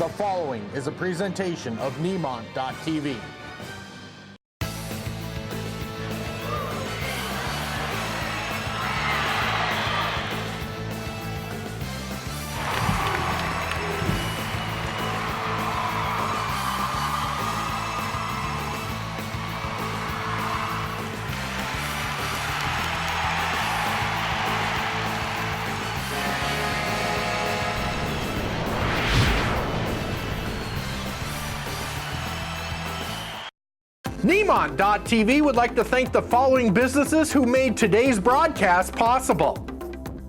The following is a presentation of Nemont.TV. Nemont.TV would like to thank the following businesses who made today's broadcast possible.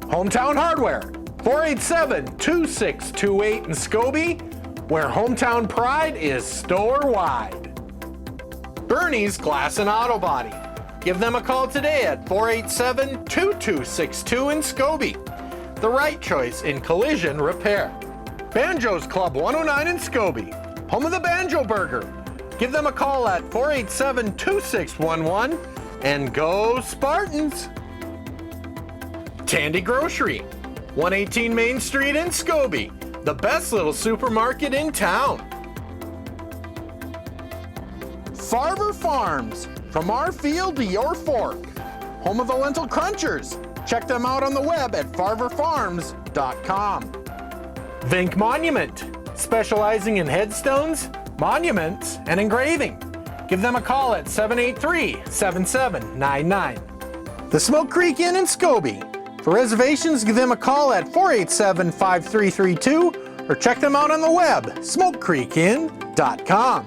Hometown Hardware, 487-2628 in Scobey, where hometown pride is store-wide. Bernie's Glass and Auto Body. Give them a call today at 487-2262 in Scobey. The right choice in collision repair. Banjo's Club 109 in Scobey, home of the Banjo Burger. Give them a call at 487-2611 and go Spartans. Tandy Grocery, 118 Main Street in Scobey, the best little supermarket in town. Farver Farms, from our field to your fork, home of the Lentil Crunchers. Check them out on the web at farverfarms.com. Vink Monument, specializing in headstones, monuments, and engraving. Give them a call at 783-7799. The Smoke Creek Inn in Scobey. For reservations, give them a call at 487-5332 or check them out on the web, smokecreekin.com.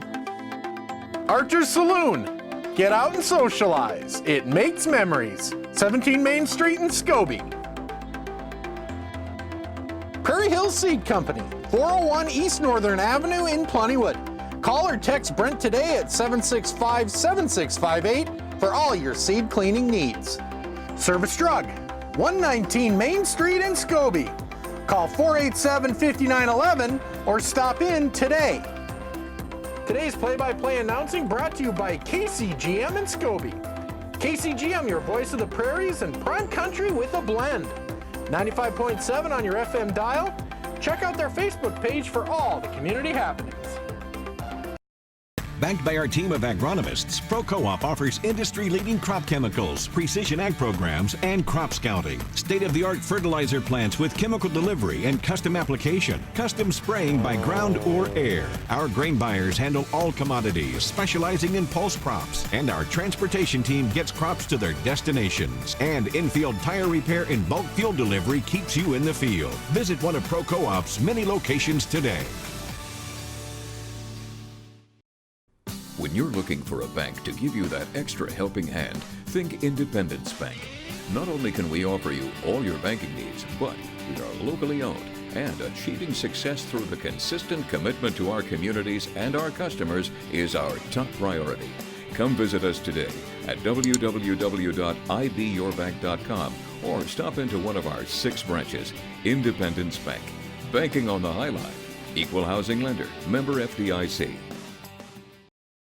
Archer's Saloon. Get out and socialize. It makes memories. 17 Main Street in Scobey. Prairie Hill Seed Company, 401 East Northern Avenue in Plentywood. Call or text Brent today at 765-7658 for all your seed cleaning needs. Service Drug, 119 Main Street in Scobey. Call 487-5911 or stop in today. Today's play-by-play announcing brought to you by KCGM in Scobey. KCGM, your voice of the prairies and prime country with a blend. 95.7 on your FM dial. Check out their Facebook page for all the community happenings. Backed by our team of agronomists, ProCo-op offers industry-leading crop chemicals, precision ag programs, and crop scouting. State-of-the-art fertilizer plants with chemical delivery and custom application, custom spraying by ground or air. Our grain buyers handle all commodities, specializing in pulse crops, and our transportation team gets crops to their destinations. And in-field tire repair and bulk fuel delivery keeps you in the field. Visit one of ProCo-op's many locations today. When you're looking for a bank to give you that extra helping hand, think Independence Bank. Not only can we offer you all your banking needs, but we are locally owned, and achieving success through the consistent commitment to our communities and our customers is our top priority. Come visit us today at www.ibyourbank.com or stop into one of our 6 branches. Independence Bank. Banking on the High Life. Equal housing lender. Member FDIC.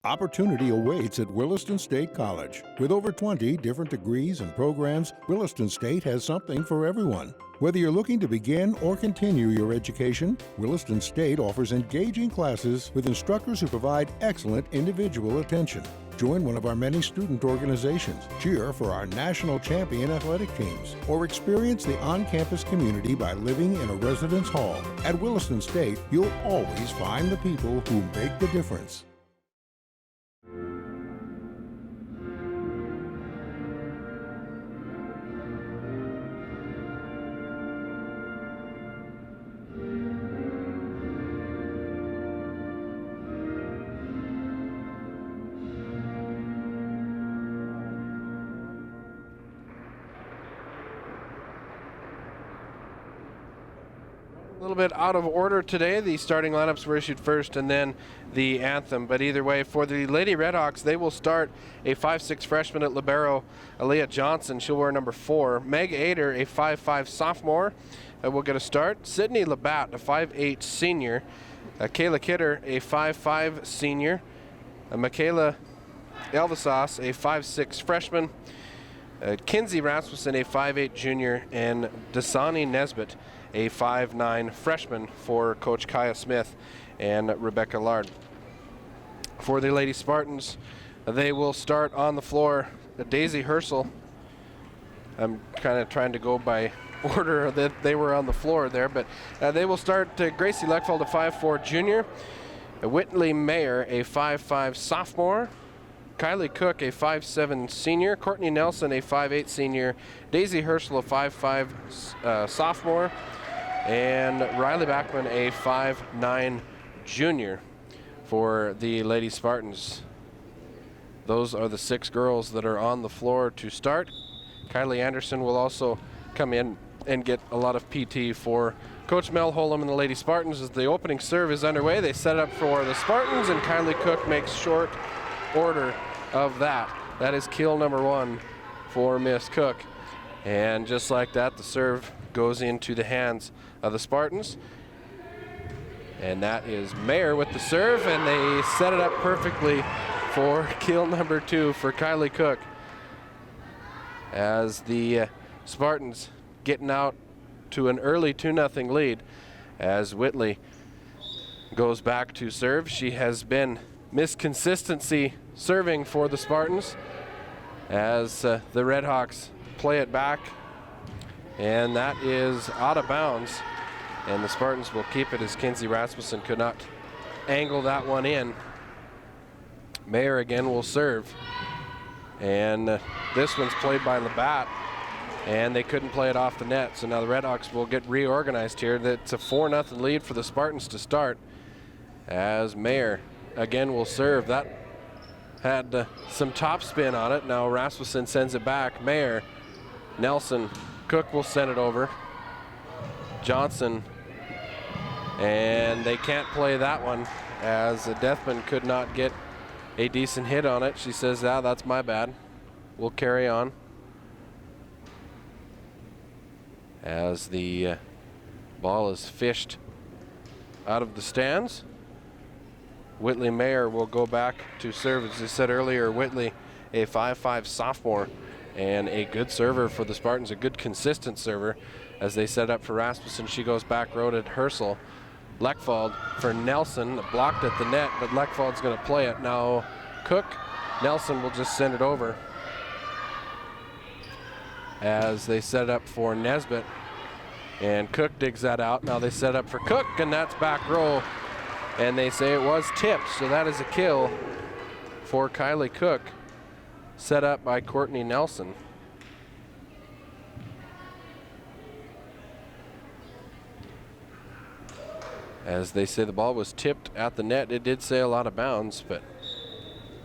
Opportunity awaits at Williston State College. With over 20 different degrees and programs, Williston State has something for everyone. Whether you're looking to begin or continue your education, Williston State offers engaging classes with instructors who provide excellent individual attention. Join one of our many student organizations, cheer for our national champion athletic teams, or experience the on-campus community by living in a residence hall. At Williston State, you'll always find the people who make the difference. A little bit out of order today. The starting lineups were issued first and then the anthem. But either way, for the Lady Redhawks, they will start a 5'6" freshman at libero, Aaliyah Johnson. She'll wear number 4. Meg Ader, a 5'5" sophomore, will get a start. Sydney Labatt, a 5'8" senior. Kayla Kidder, a 5'5" senior. Michaela Elvisas, a 5'6" freshman. Kinsey Rasmussen, a 5'8" junior. And Dasani Nesbitt, a 5'9" freshman for Coach Kaya Smith and Rebecca Lard. For the Lady Spartans, they will start on the floor. Daisy Herschel. I'm kind of trying to go by order that they were on the floor there, but they will start Gracie Leckfeld, a 5'4" junior, Whitley Mayer, a 5'5" sophomore, Kylie Cook, a 5'7" senior, Courtney Nelson, a 5'8" senior, Daisy Herschel, a 5'5" sophomore, and Riley Backman, a 5'9" junior for the Lady Spartans. Those are the 6 girls that are on the floor to start. Kylie Anderson will also come in and get a lot of PT for Coach Mel Holm and the Lady Spartans as the opening serve is underway. They set up for the Spartans, and Kylie Cook makes short order of that. That is kill number 1 for Miss Cook. And just like that, the serve goes into the hands of the Spartans. And that is Mayer with the serve, and they set it up perfectly for kill number 2 for Kylie Cook. As the Spartans getting out to an early 2-0 lead as Whitley goes back to serve. She has been Miss Consistency serving for the Spartans as the Redhawks play it back, and that is out of bounds, and the Spartans will keep it as Kinsey Rasmussen could not angle that one in. Mayer again will serve, and this one's played by Labatt, and they couldn't play it off the net, so now the Redhawks will get reorganized here. That's a 4-0 lead for the Spartans to start as Mayer again will serve. That had some top spin on it. Now Rasmussen sends it back. Mayer, Nelson, Cook will send it over. Johnson, and they can't play that one as Deathman could not get a decent hit on it. She says, that's my bad. We'll carry on. As the ball is fished out of the stands. Whitley Mayer will go back to serve. As I said earlier, Whitley, a 5'5" sophomore and a good server for the Spartans, a good consistent server. As they set up for Rasmussen, she goes back row to Herschel. Leckfeld for Nelson, blocked at the net, but Leckfeld's going to play it. Now Cook, Nelson will just send it over. As they set it up for Nesbitt, and Cook digs that out. Now they set up for Cook, and that's back row, and they say it was tipped, so that is a kill for Kylie Cook, set up by Courtney Nelson. As they say the ball was tipped at the net. It did say a lot of bounds, but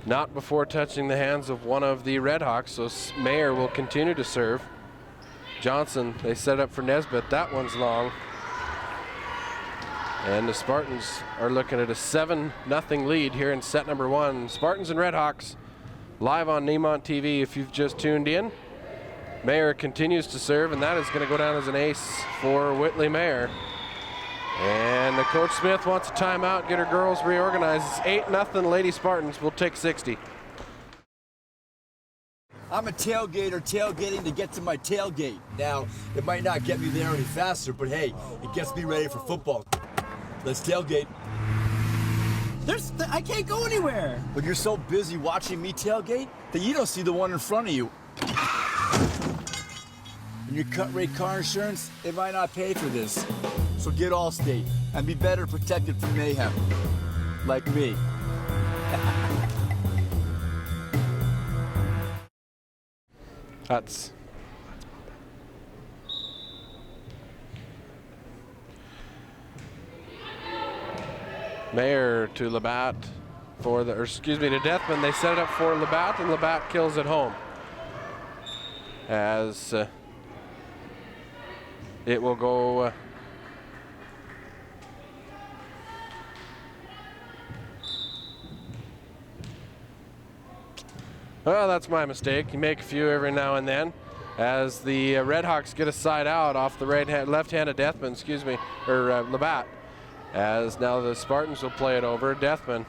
not before touching the hands of one of the Redhawks, so Mayer will continue to serve. Johnson, they set up for Nesbitt. That one's long. And the Spartans are looking at a 7-0 lead here in set number 1. Spartans and Redhawks live on Nemont.TV if you've just tuned in. Mayer continues to serve, and that is going to go down as an ace for Whitley Mayer. And the Coach Smith wants a timeout, get her girls reorganized. It's 8-0 Lady Spartans. We'll take 60. I'm a tailgater tailgating to get to my tailgate. Now, it might not get me there any faster, but hey, it gets me ready for football. Let's tailgate. I can't go anywhere. But you're so busy watching me tailgate that you don't see the one in front of you. And your cut rate car insurance, it might not pay for this. So get Allstate and be better protected from mayhem. Like me. That's Mayer to Labatt for the, to Deathman. They set it up for Labatt, and Labatt kills it home. As it will go well, that's my mistake. You make a few every now and then. As the Redhawks get a side out off the left-handed Deathman, or Labatt. As now the Spartans will play it over. Deathman.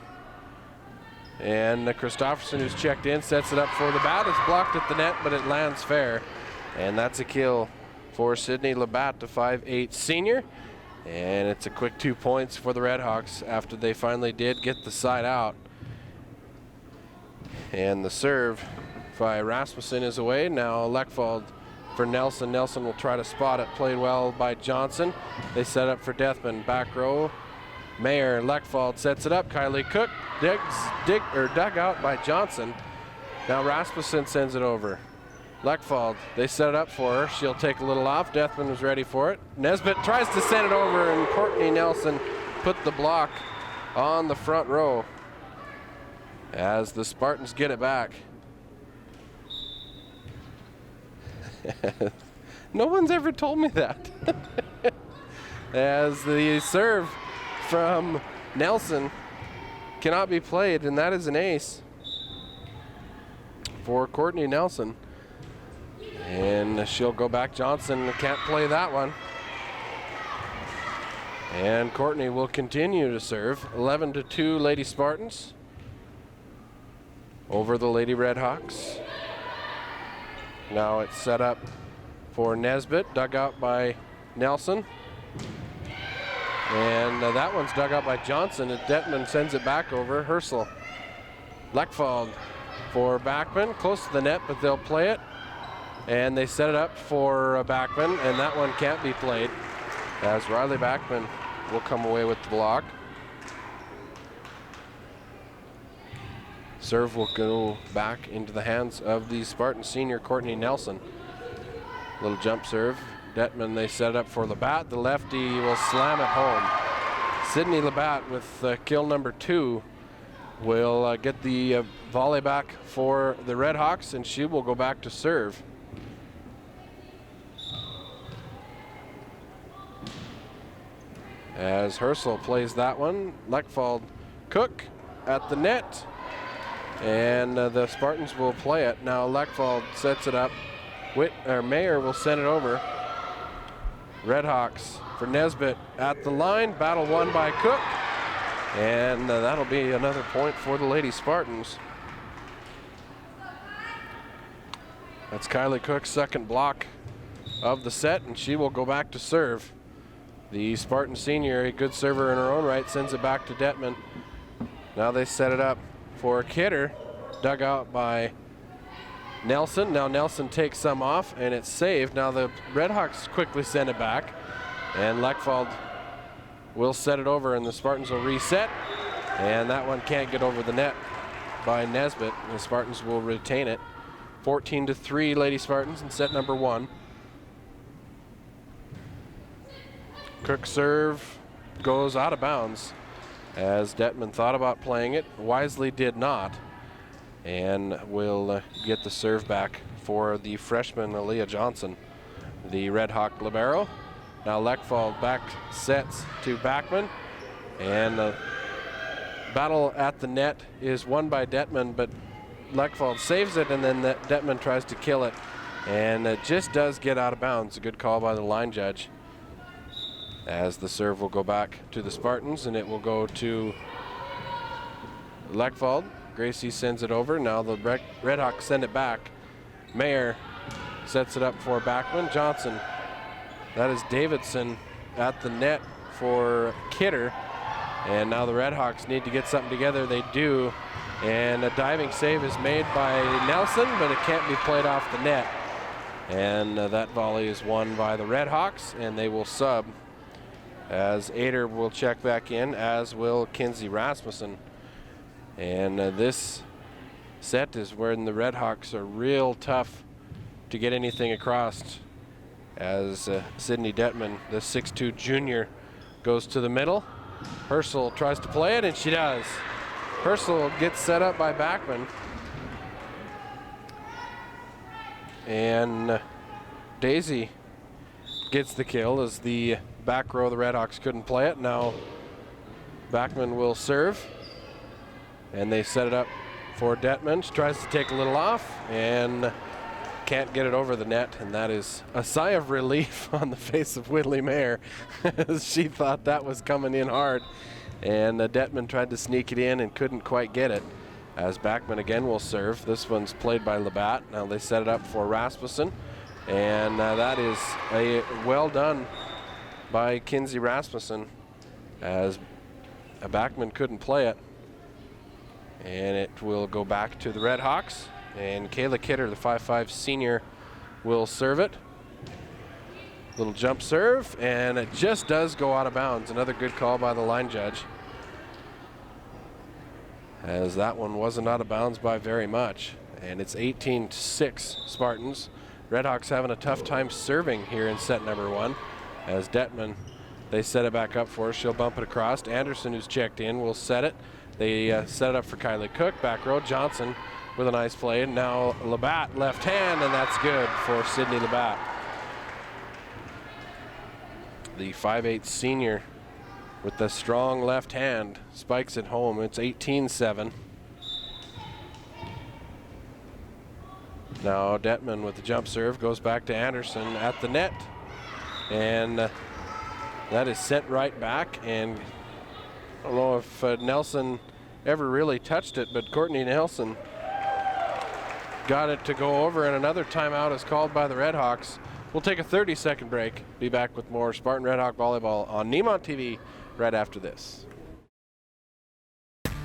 And Christopherson, who's checked in, sets it up for Labatt. It's blocked at the net, but it lands fair. And that's a kill for Sydney Labatt, the 5'8" senior. And it's a quick 2 points for the Redhawks after they finally did get the side out. And the serve by Rasmussen is away. Now Leckfald for Nelson. Nelson will try to spot it. Played well by Johnson. They set up for Deathman. Back row. Mayer, Leckfald sets it up. Kylie Cook dug out by Johnson. Now Rasmussen sends it over. Leckfald, they set it up for her. She'll take a little off. Deathman was ready for it. Nesbitt tries to send it over, and Courtney Nelson put the block on the front row as the Spartans get it back. No one's ever told me that. As the serve from Nelson cannot be played, and that is an ace for Courtney Nelson. And she'll go back. Johnson can't play that one. And Courtney will continue to serve. 11-2 Lady Spartans over the Lady Redhawks. Now it's set up for Nesbitt, dug out by Nelson. And that one's dug out by Johnson, and Detman sends it back over. Herschel. Leckfald for Backman, close to the net, but they'll play it. And they set it up for Backman, and that one can't be played, as Riley Backman will come away with the block. Serve will go back into the hands of the Spartan senior, Courtney Nelson. Little jump serve. Detman, they set it up for Labatt. The lefty will slam it home. Sydney Labatt with kill number 2 will get the volley back for the Redhawks, and she will go back to serve. As Herschel plays that one. Leckfald Cook at the net, and the Spartans will play it. Now Leckfald sets it up. Mayer will send it over. Redhawks for Nesbitt at the line. Battle won by Cook. And that'll be another point for the Lady Spartans. That's Kylie Cook's second block of the set, and she will go back to serve. The Spartan senior, a good server in her own right, sends it back to Detman. Now they set it up for Kidder, dug out by Nelson. Now Nelson takes some off, and it's saved. Now the Redhawks quickly send it back, and Leckfald will set it over, and the Spartans will reset. And that one can't get over the net by Nesbitt. The Spartans will retain it. 14-3 Lady Spartans in set number 1. Cook serve goes out of bounds as Detman thought about playing it, wisely did not, and will get the serve back for the freshman Aaliyah Johnson, the Red Hawk libero. Now Leckfald back sets to Backman, and the battle at the net is won by Detman, but Leckfald saves it, and then Detman tries to kill it, and it just does get out of bounds. A good call by the line judge, as the serve will go back to the Spartans, and it will go to Leckfald. Gracie sends it over. Now the Redhawks send it back. Mayer sets it up for Backman. Johnson. That is Davidson at the net for Kidder. And now the Redhawks need to get something together. They do. And a diving save is made by Nelson, but it can't be played off the net. And that volley is won by the Redhawks, and they will sub, as Ader will check back in, as will Kinsey Rasmussen. And this set is where the Redhawks are real tough to get anything across, as Sydney Detman, the 6'2" junior, goes to the middle. Herschel tries to play it, and she does. Herschel gets set up by Backman. And Daisy gets the kill, as the back row of the Redhawks couldn't play it. Now Backman will serve, and they set it up for Detman. She tries to take a little off and can't get it over the net, and that is a sigh of relief on the face of Whitley Mayer, as she thought that was coming in hard, and Detman tried to sneak it in and couldn't quite get it, as Backman again will serve. This one's played by Labatt. Now they set it up for Rasmussen, And that is a well done by Kinsey Rasmussen, as a backman couldn't play it. And it will go back to the Redhawks, and Kayla Kidder, the 5'5" senior, will serve it. Little jump serve, and it just does go out of bounds. Another good call by the line judge, as that one wasn't out of bounds by very much. And it's 18-6 Spartans. Redhawks having a tough time serving here in set number 1, as Detman, they set it back up for her. She'll bump it across. Anderson, who's checked in, will set it. They set it up for Kylie Cook. Back row, Johnson with a nice play. And now Labatt, left hand, and that's good for Sydney Labatt. The 5'8" senior with the strong left hand spikes it home. It's 18-7. Now Detman with the jump serve goes back to Anderson at the net. And that is sent right back. And I don't know if Nelson ever really touched it, but Courtney Nelson got it to go over, and another timeout is called by the Redhawks. We'll take a 30-second break. Be back with more Spartan Redhawk volleyball on Nemont.TV right after this.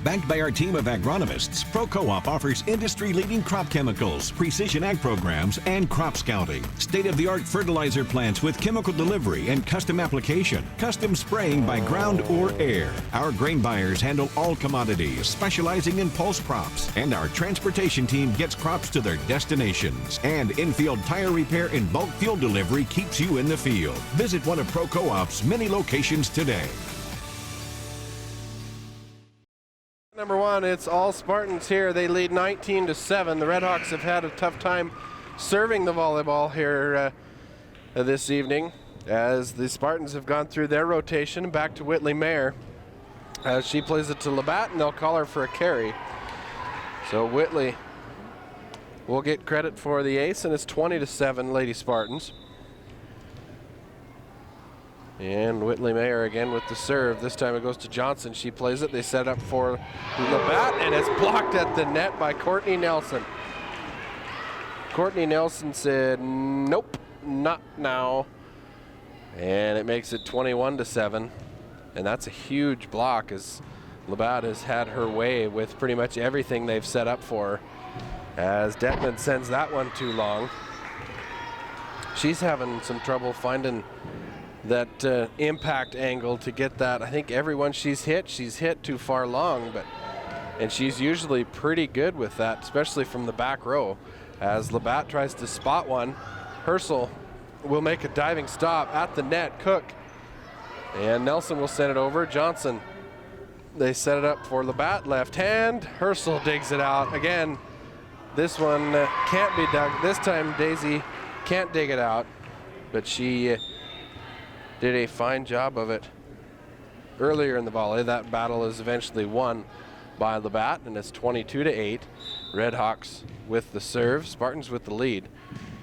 Backed by our team of agronomists, ProCo-op offers industry-leading crop chemicals, precision ag programs, and crop scouting. State-of-the-art fertilizer plants with chemical delivery and custom application, custom spraying by ground or air. Our grain buyers handle all commodities, specializing in pulse crops, and our transportation team gets crops to their destinations. And in-field tire repair and bulk fuel delivery keeps you in the field. Visit one of ProCo-op's many locations today. Number 1, it's all Spartans here. They lead 19-7. The Redhawks have had a tough time serving the volleyball here this evening, as the Spartans have gone through their rotation. Back to Whitley Mayer, as she plays it to Labatt, and they'll call her for a carry. So Whitley will get credit for the ace, and it's 20-7 Lady Spartans. And Whitley Mayer again with the serve. This time it goes to Johnson. She plays it. They set it up for Labatt, and it's blocked at the net by Courtney Nelson. Courtney Nelson said, nope, not now. And it makes it 21-7. And that's a huge block, as Labatt has had her way with pretty much everything they've set up for her, as Detman sends that one too long. She's having some trouble finding that impact angle to get that. I think everyone she's hit too far long, and she's usually pretty good with that, especially from the back row. As Labatt tries to spot one, Herschel will make a diving stop at the net. Cook and Nelson will send it over. Johnson, they set it up for Labatt, left hand. Herschel digs it out again. This one can't be dug. This time Daisy can't dig it out, but she did a fine job of it earlier in the volley. That battle is eventually won by Labatt, and it's 22-8. Redhawks with the serve, Spartans with the lead.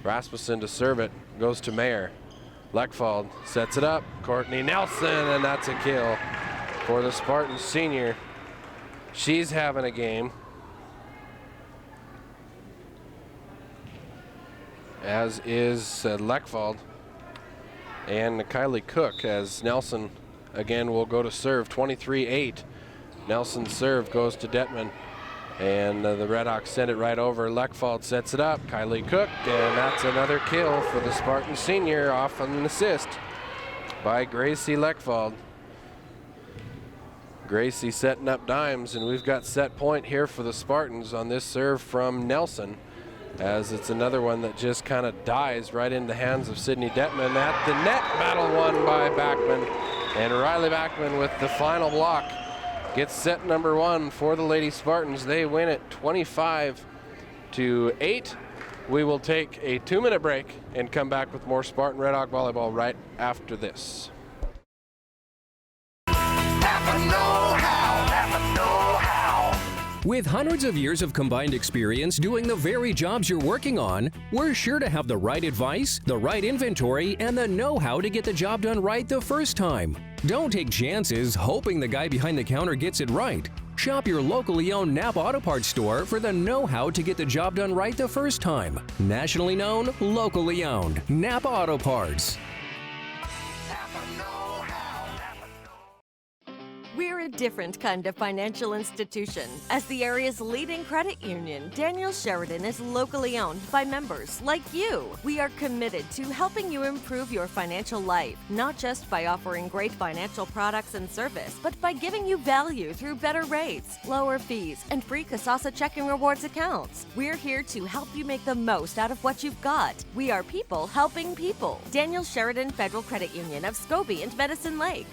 Rasmussen to serve it, goes to Mayer. Leckfald sets it up, Courtney Nelson, and that's a kill for the Spartans senior. She's having a game, as is Leckfald and Kylie Cook, as Nelson again will go to serve. 23-8. Nelson's serve goes to Detman, and the Redhawks send it right over. Leckfald sets it up, Kylie Cook, and that's another kill for the Spartan senior off an assist by Gracie Leckfald. Gracie setting up dimes, and we've got set point here for the Spartans on this serve from Nelson, as it's another one that just kind of dies right in the hands of Sydney Detman at the net. Battle won by Backman, and Riley Backman with the final block gets set number 1 for the Lady Spartans. They win it 25-8. We will take a 2-minute break and come back with more Spartan Redhawk volleyball right after this. With hundreds of years of combined experience doing the very jobs you're working on, we're sure to have the right advice, the right inventory, and the know-how to get the job done right the first time. Don't take chances hoping the guy behind the counter gets it right. Shop your locally owned Napa Auto Parts store for the know-how to get the job done right the first time. Nationally known, locally owned. Napa Auto Parts. We're a different kind of financial institution. As the area's leading credit union, Daniel Sheridan is locally owned by members like you. We are committed to helping you improve your financial life, not just by offering great financial products and service, but by giving you value through better rates, lower fees, and free Kasasa checking rewards accounts. We're here to help you make the most out of what you've got. We are people helping people. Daniel Sheridan Federal Credit Union of Scobey and Medicine Lake.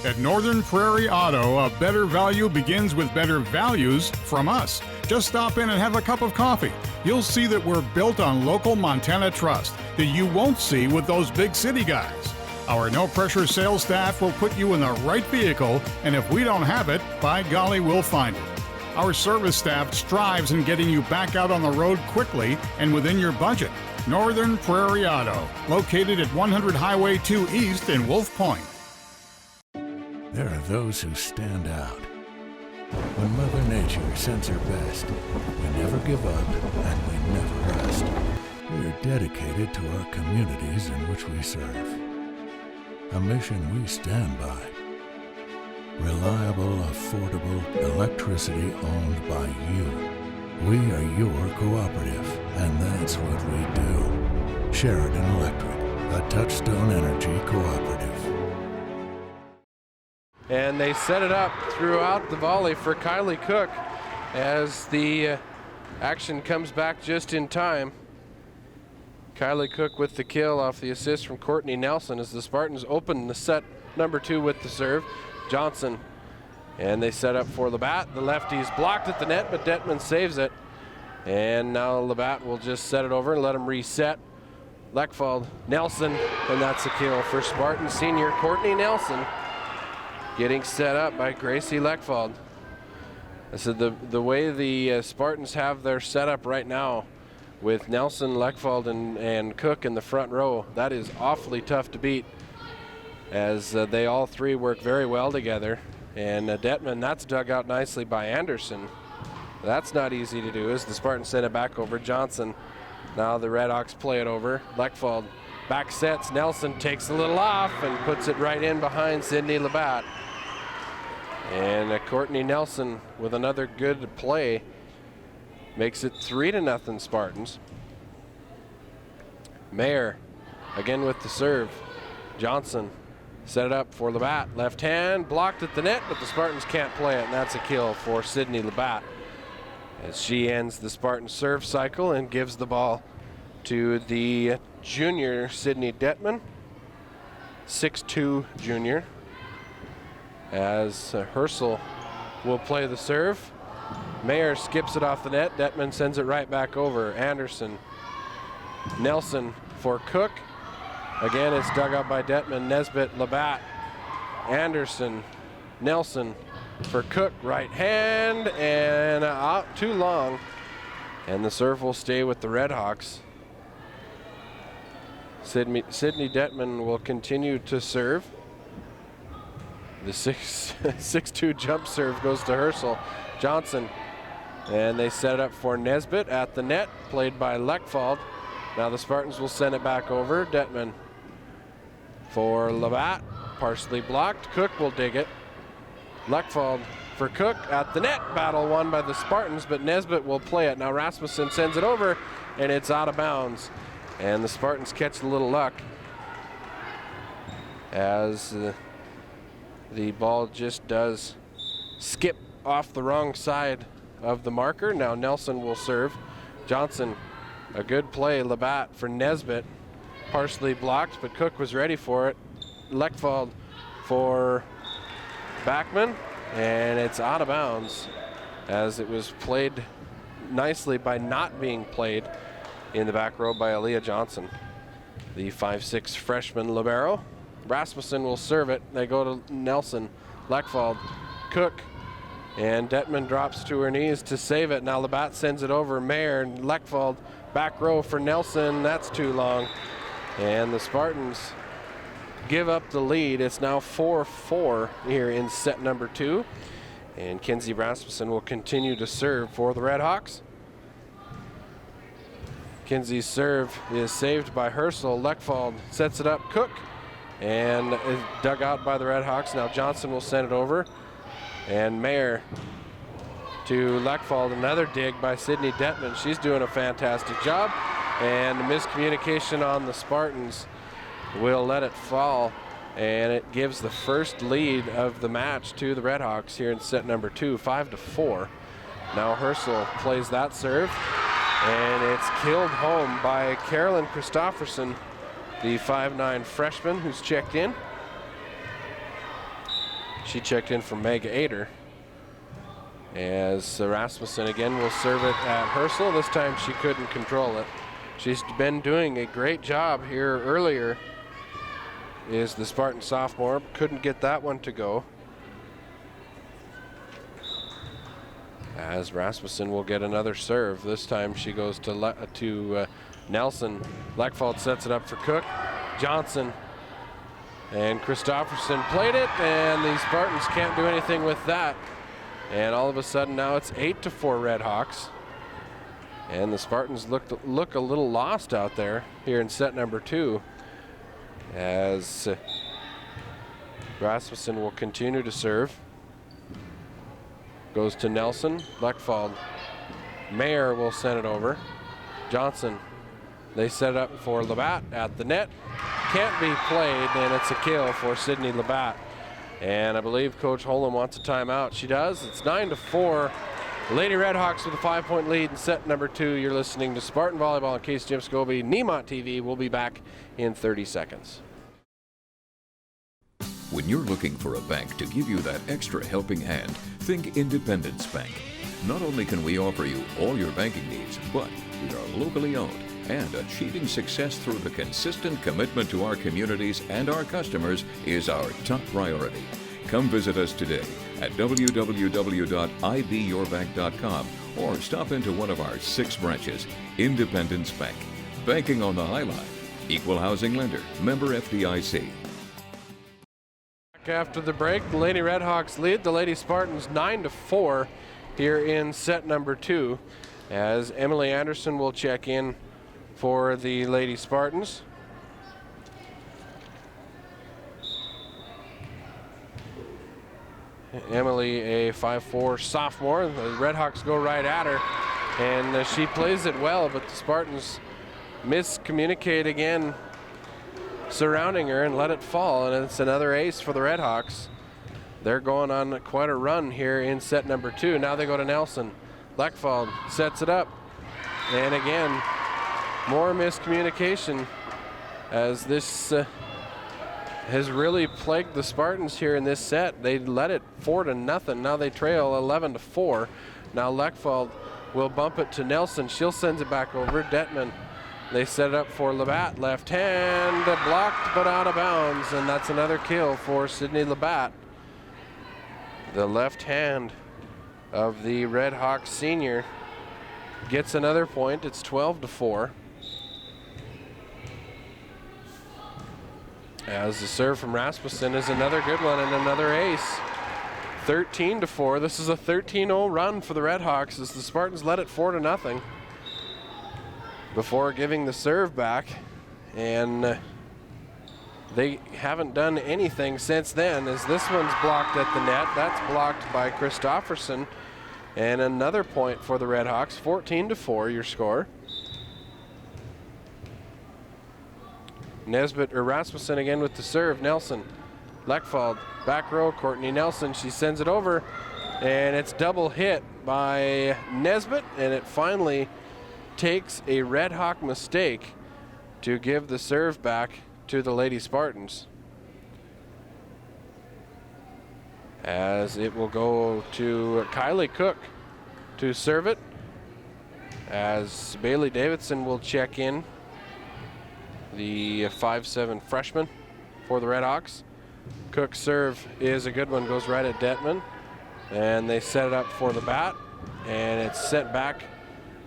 At Northern Prairie Auto, a better value begins with better values from us. Just stop in and have a cup of coffee. You'll see that we're built on local Montana trust that you won't see with those big city guys. Our no-pressure sales staff will put you in the right vehicle, and if we don't have it, by golly, we'll find it. Our service staff strives in getting you back out on the road quickly and within your budget. Northern Prairie Auto, located at 100 Highway 2 East in Wolf Point. There are those who stand out. When Mother Nature sends her best, we never give up and we never rest. We are dedicated to our communities in which we serve. A mission we stand by. Reliable, affordable electricity owned by you. We are your cooperative, and that's what we do. Sheridan Electric, a Touchstone Energy cooperative. And they set it up throughout the volley for Kylie Cook as the action comes back just in time. Kylie Cook with the kill off the assist from Courtney Nelson as the Spartans open the set number 2 with the serve. Johnson, and they set up for Labatt. The lefty's blocked at the net, but Detman saves it. And now Labatt will just set it over and let him reset. Lechfeld, Nelson, and that's a kill for Spartan senior Courtney Nelson. Getting set up by Gracie Lechfeld. I said the way the Spartans have their setup right now with Nelson, Lechfeld, and Cook in the front row, that is awfully tough to beat as they all three work very well together. And Detman, that's dug out nicely by Anderson. That's not easy to do as the Spartans send it back over. Johnson, now the Redhawks play it over. Lechfeld back sets, Nelson takes a little off and puts it right in behind Sydney Labatt. And Courtney Nelson with another good play makes it 3-0 Spartans. Mayer again with the serve. Johnson set it up for Labatt. Left hand blocked at the net, but the Spartans can't play it, and that's a kill for Sydney Labatt as she ends the Spartan serve cycle and gives the ball to the junior Sydney Detman, 6'2" junior. As Herschel will play the serve. Mayer skips it off the net. Detman sends it right back over. Anderson, Nelson for Cook. Again, it's dug up by Detman. Nesbitt, Labatt, Anderson, Nelson for Cook. Right hand and out too long. And the serve will stay with the Redhawks. Sydney Detman will continue to serve. The 6'2" jump serve goes to Herschel. Johnson, and they set it up for Nesbitt at the net, played by Lechfeld. Now the Spartans will send it back over. Detman for Labatt, partially blocked. Cook will dig it. Lechfeld for Cook at the net. Battle won by the Spartans, but Nesbitt will play it. Now Rasmussen sends it over, and it's out of bounds. And the Spartans catch a little luck as the ball just does skip off the wrong side of the marker. Now Nelson will serve. Johnson, a good play. Labatt for Nesbitt, partially blocked, but Cook was ready for it. Lechfeld for Backman, and it's out of bounds as it was played nicely by not being played in the back row by Aaliyah Johnson, the 5'6" freshman libero. Rasmussen will serve it. They go to Nelson, Lechfeld, Cook, and Detman drops to her knees to save it. Now Labatt sends it over. Mayer and Lechfeld back row for Nelson. That's too long. And the Spartans give up the lead. It's now 4-4 here in set number 2. And Kenzie Rasmussen will continue to serve for the Redhawks. Kenzie's serve is saved by Herschel. Leckfald sets it up. Cook, and is dug out by the Redhawks. Now Johnson will send it over. And Mayer to Leckfald. Another dig by Sydney Detman. She's doing a fantastic job. And miscommunication on the Spartans will let it fall. And it gives the first lead of the match to the Redhawks here in set number 2, 5-4. Now Herschel plays that serve. And it's killed home by Carolyn Christofferson, the 5'9" freshman who's checked in. She checked in for Meg Ader. As Rasmussen again will serve it at Herschel. This time she couldn't control it. She's been doing a great job here earlier. Is the Spartan sophomore. Couldn't get that one to go. As Rasmussen will get another serve. This time she goes to Nelson. Leckfald sets it up for Cook. Johnson and Christofferson played it, and the Spartans can't do anything with that. And all of a sudden now it's 8-4 Redhawks. And the Spartans look a little lost out there here in set number 2. As Rasmussen will continue to serve. Goes to Nelson. Leckfald. Mayer will send it over. Johnson. They set it up for Labatt at the net. Can't be played, and it's a kill for Sydney Labatt. And I believe Coach Holm wants a timeout. She does. It's 9-4. Lady Redhawks with a 5-point lead in set number 2. You're listening to Spartan Volleyball in case Jim Scobey. Nemont.TV will be back in 30 seconds. When you're looking for a bank to give you that extra helping hand, think Independence Bank. Not only can we offer you all your banking needs, but we are locally owned, and achieving success through the consistent commitment to our communities and our customers is our top priority. Come visit us today at www.ibyourbank.com or stop into one of our 6 branches. Independence Bank. Banking on the High Line. Equal housing lender. Member FDIC. After the break, the Lady Redhawks lead the Lady Spartans 9-4 here in set number 2, as Emily Anderson will check in for the Lady Spartans. Emily, a 5'4" sophomore. The Redhawks go right at her, and she plays it well, but the Spartans miscommunicate again surrounding her and let it fall, and it's another ace for the Redhawks. They're going on quite a run here in set number 2. Now they go to Nelson. Leckfald sets it up, and again, more miscommunication, as this has really plagued the Spartans here in this set. They led it 4-0. Now they trail 11-4. Now Leckfald will bump it to Nelson. She'll send it back over. Detman. They set it up for Labatt. Left hand blocked but out of bounds, and that's another kill for Sydney Labatt. The left hand of the Redhawks senior gets another point. It's 12-4. As the serve from Rasmussen is another good one and another ace. 13-4. This is a 13-0 run for the Redhawks as the Spartans led it 4-0 before giving the serve back, and they haven't done anything since then, as this one's blocked at the net. That's blocked by Christofferson, and another point for the Redhawks. 14-4 your score. Rasmussen again with the serve. Nelson. Leckfald, back row, Courtney Nelson. She sends it over, and it's double hit by Nesbitt, and it finally takes a Redhawk mistake to give the serve back to the Lady Spartans, as it will go to Kylie Cook to serve it, as Bailey Davidson will check in, the 5'7" freshman for the Redhawks. Cook's serve is a good one, goes right at Detman, and they set it up for the bat, and it's sent back,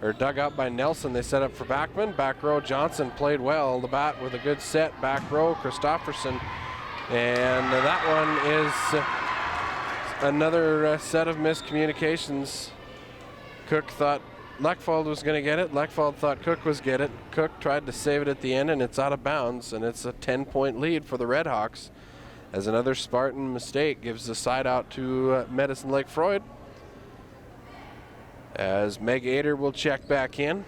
or dug out by Nelson. They set up for Backman. Back row, Johnson played well. The bat with a good set. Back row, Christofferson And that one is another set of miscommunications. Cook thought Lechfeld was going to get it. Lechfeld thought Cook was get it. Cook tried to save it at the end, and it's out of bounds, and it's a 10-point lead for the Redhawks, as another Spartan mistake gives the side out to Medicine Lake Froid, as Meg Ader will check back in.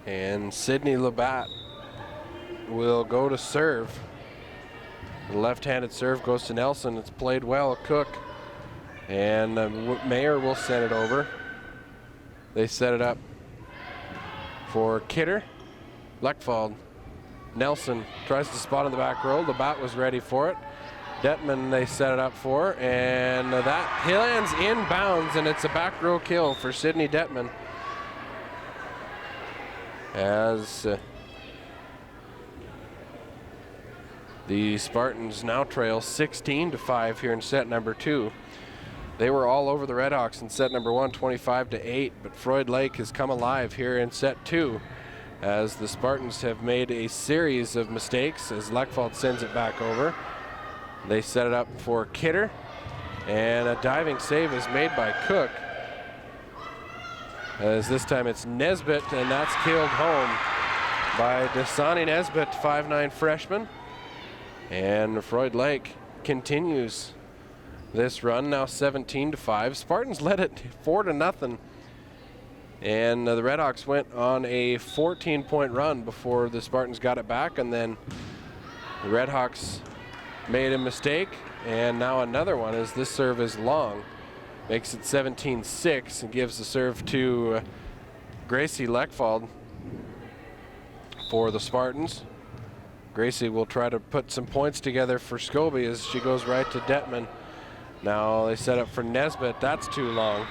And Sydney Labatt will go to serve. The left-handed serve goes to Nelson. It's played well. Cook and Mayer will send it over. They set it up for Kidder. Lechfeld. Nelson tries to spot in the back row. Labatt was ready for it. Detman they set it up for, and that lands inbounds, and it's a back row kill for Sydney Detman. As the Spartans now trail 16-5 here in set number 2. They were all over the Redhawks in set number 1, 25-8, but Froid Lake has come alive here in set 2, as the Spartans have made a series of mistakes as Lechfeld sends it back over. They set it up for Kidder, and a diving save is made by Cook, as this time it's Nesbitt, and that's killed home by Dasani Nesbitt, 5'9" freshman. And Froid Lake continues this run, now 17-5. Spartans led it 4-0. And the Redhawks went on a 14-point run before the Spartans got it back, and then the Redhawks made a mistake, and now another one as this serve is long. Makes it 17-6 and gives the serve to Gracie Lechfeld for the Spartans. Gracie will try to put some points together for Scobey as she goes right to Detman. Now they set up for Nesbitt. That's too long.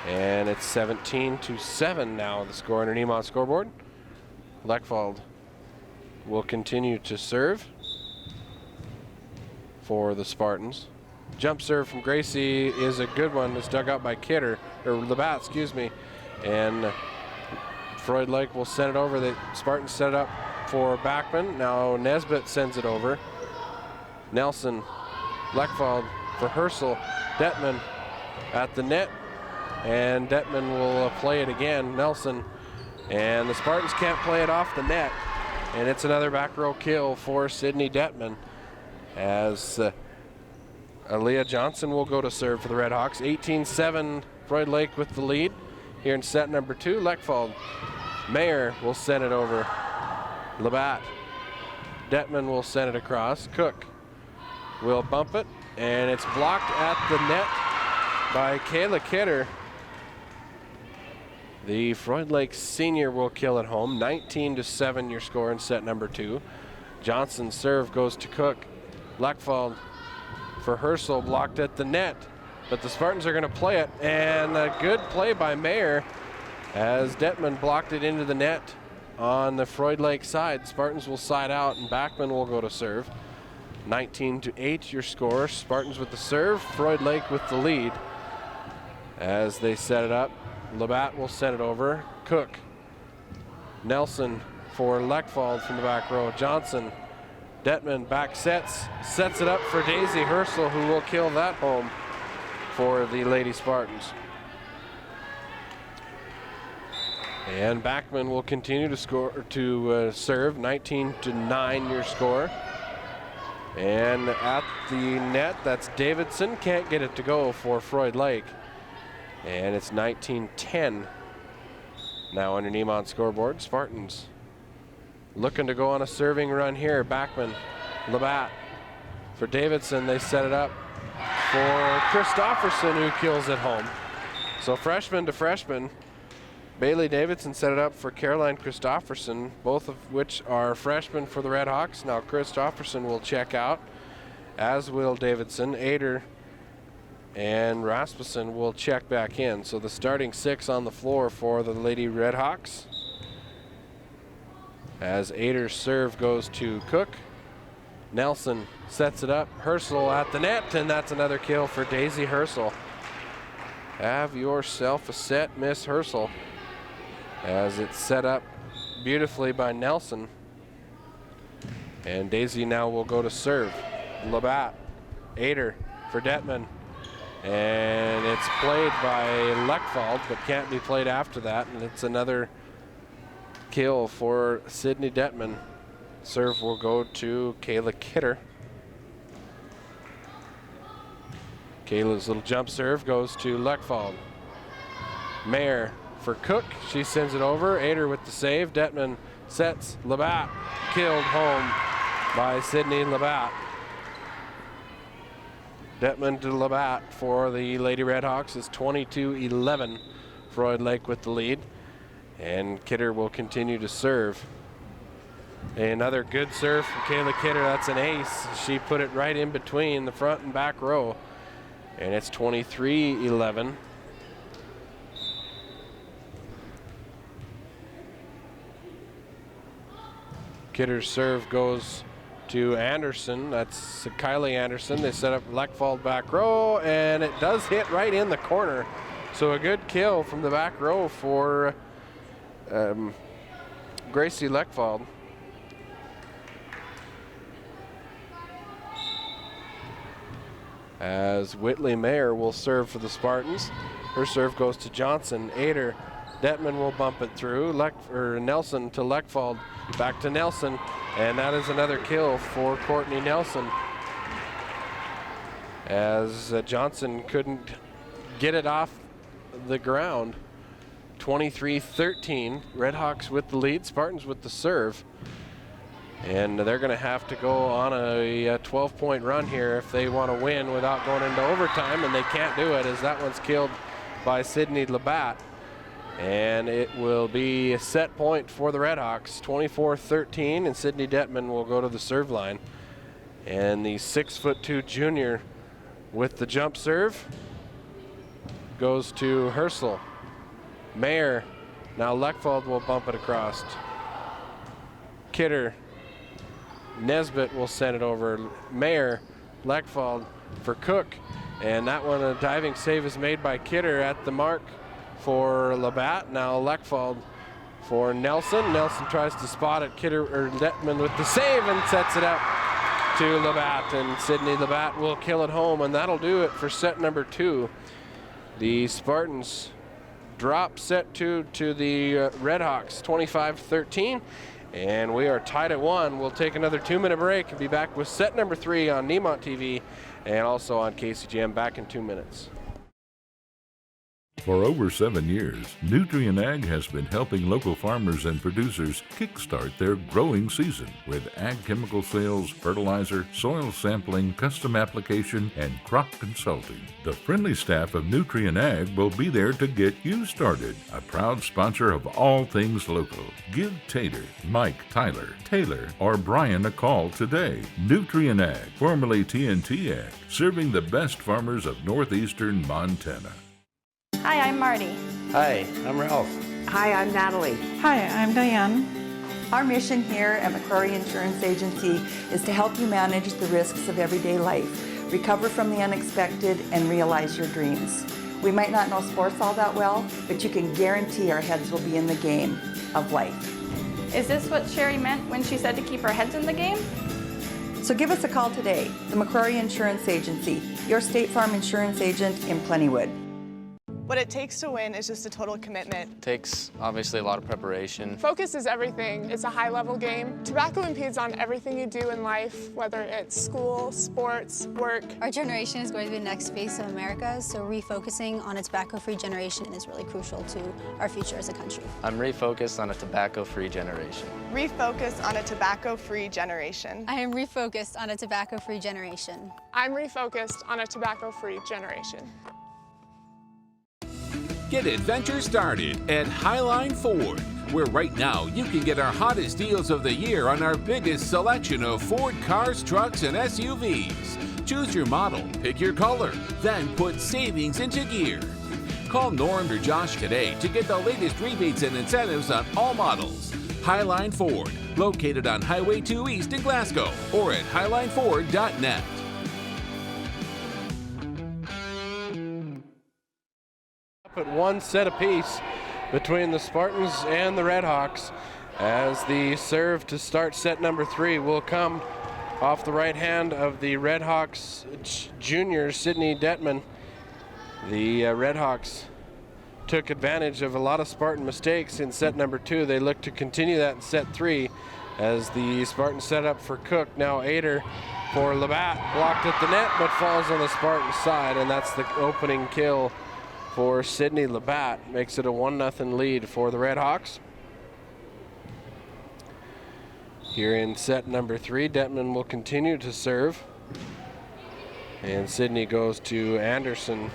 And it's 17-7 now, the score on our Nemont scoreboard. Lechfeld will continue to serve for the Spartans. Jump serve from Gracie is a good one. It's dug out by Kidder, or Labatt, excuse me. And Froid Lake will send it over. The Spartans set it up for Backman. Now Nesbitt sends it over. Nelson, Lechfeld for Herschel. Detman at the net, and Detman will play it again. Nelson, and the Spartans can't play it off the net, and it's another back row kill for Sydney Detman, as Aaliyah Johnson will go to serve for the Redhawks. 18-7, Froid Lake with the lead here in set number 2. Lechfeld, Mayer will send it over. Labatt, Detman will send it across. Cook will bump it, and it's blocked at the net by Kayla Kidder. The Froid Lake senior will kill it home. 19-7 your score in set number 2. Johnson's serve goes to Cook. Lechfeld for Herschel, blocked at the net, but the Spartans are going to play it, and a good play by Mayer as Detman blocked it into the net on the Froid Lake side. Spartans will side out, and Backman will go to serve. 19-8 your score. Spartans with the serve, Froid Lake with the lead as they set it up. Labatt will send it over. Cook, Nelson for Lechfeld from the back row. Johnson, Detman back sets it up for Daisy Herschel, who will kill that home for the Lady Spartans. And Backman will continue to serve. 19-9 your score. And at the net, that's Davidson. Can't get it to go for Froid Lake. And it's 19-10 now on your Nemont scoreboard. Spartans looking to go on a serving run here. Backman, Labatt for Davidson. They set it up for Christofferson, who kills it home. So freshman to freshman. Bailey Davidson set it up for Caroline Christofferson, both of which are freshmen for the Redhawks. Now Christofferson will check out, as will Davidson. Ader and Rasmussen will check back in. So the starting 6 on the floor for the Lady Redhawks, as Ader's serve goes to Cook. Nelson sets it up. Herschel at the net, and that's another kill for Daisy Herschel. Have yourself a set, Miss Herschel, as it's set up beautifully by Nelson. And Daisy now will go to serve. Labatt, Ader for Detman. And it's played by Lechfald, but can't be played after that. And it's another kill for Sydney Detman. Serve will go to Kayla Kidder. Kayla's little jump serve goes to Lechfald. Mayer for Cook. She sends it over. Ader with the save. Detman sets. Labatt killed home by Sydney Labatt. Detman to Labatt for the Lady Redhawks is 22-11. Froid Lake with the lead. And Kidder will continue to serve. Another good serve from Kayla Kidder. That's an ace. She put it right in between the front and back row. And it's 23-11. Kidder's serve goes to Anderson. That's Kylie Anderson. They set up Lechfald back row, and it does hit right in the corner. So a good kill from the back row for Gracie Lechfald. As Whitley Mayer will serve for the Spartans. Her serve goes to Johnson. Ader. Detman will bump it through. Nelson to Lechfald. Back to Nelson. And that is another kill for Courtney Nelson. As Johnson couldn't get it off the ground. 23-13. Redhawks with the lead. Spartans with the serve. And they're going to have to go on a 12-point run here if they want to win without going into overtime, and they can't do it as that one's killed by Sydney Labatt. And it will be a set point for the Redhawks, 24-13, and Sydney Detman will go to the serve line. And the 6'2" junior with the jump serve goes to Herschel. Mayer, now Lechfald will bump it across. Kidder. Nesbitt will send it over. Mayer, Lechfald for Cook. And that one, a diving save is made by Kidder at the mark for Labatt. Now Lechfald for Nelson. Nelson tries to spot it. Kidder or Detman with the save and sets it up to Labatt. And Sydney Labatt will kill it home, and that'll do it for set number 2. The Spartans drop set 2 to the Redhawks, 25-13. And we are tied at 1. We'll take another 2-minute break and be back with set number 3 on Nemont.TV and also on KCGM back in 2 minutes. For over 7 years, Nutrien Ag has been helping local farmers and producers kickstart their growing season with ag chemical sales, fertilizer, soil sampling, custom application, and crop consulting. The friendly staff of Nutrien Ag will be there to get you started. A proud sponsor of all things local. Give Tater, Mike, Tyler, Taylor, or Brian a call today. Nutrien Ag, formerly TNT Ag, serving the best farmers of northeastern Montana. Hi, I'm Marty. Hi, I'm Ralph. Hi, I'm Natalie. Hi, I'm Diane. Our mission here at McCrory Insurance Agency is to help you manage the risks of everyday life, recover from the unexpected, and realize your dreams. We might not know sports all that well, but you can guarantee our heads will be in the game of life. Is this what Sherry meant when she said to keep our heads in the game? So give us a call today, the McCrory Insurance Agency, your State Farm insurance agent in Plentywood. What it takes to win is just a total commitment. It takes, obviously, a lot of preparation. Focus is everything. It's a high-level game. Tobacco impedes on everything you do in life, whether it's school, sports, work. Our generation is going to be the next face of America, so refocusing on a tobacco-free generation is really crucial to our future as a country. I'm refocused on a tobacco-free generation. Refocus on a tobacco-free generation. I am refocused on a tobacco-free generation. I'm refocused on a tobacco-free generation. Get adventure started at Highline Ford, where right now you can get our hottest deals of the year on our biggest selection of Ford cars, trucks, and SUVs. Choose your model, pick your color, then put savings into gear. Call Norm or Josh today to get the latest rebates and incentives on all models. Highline Ford, located on Highway 2 East in Glasgow, or at highlineford.net. At one set apiece between the Spartans and the Redhawks. as the serve to start set number 3 will come off the right hand of the Redhawks junior, Sydney Detman. The Redhawks took advantage of a lot of Spartan mistakes in set number 2. They look to continue that in set 3 as the Spartans set up for Cook. Now Ader for Labatt, blocked at the net but falls on the Spartan side, and that's the opening kill for Sydney Labatt. Makes it a 1-0 lead for the Redhawks. Here in set number 3, Detman will continue to serve. And Sydney goes to Anderson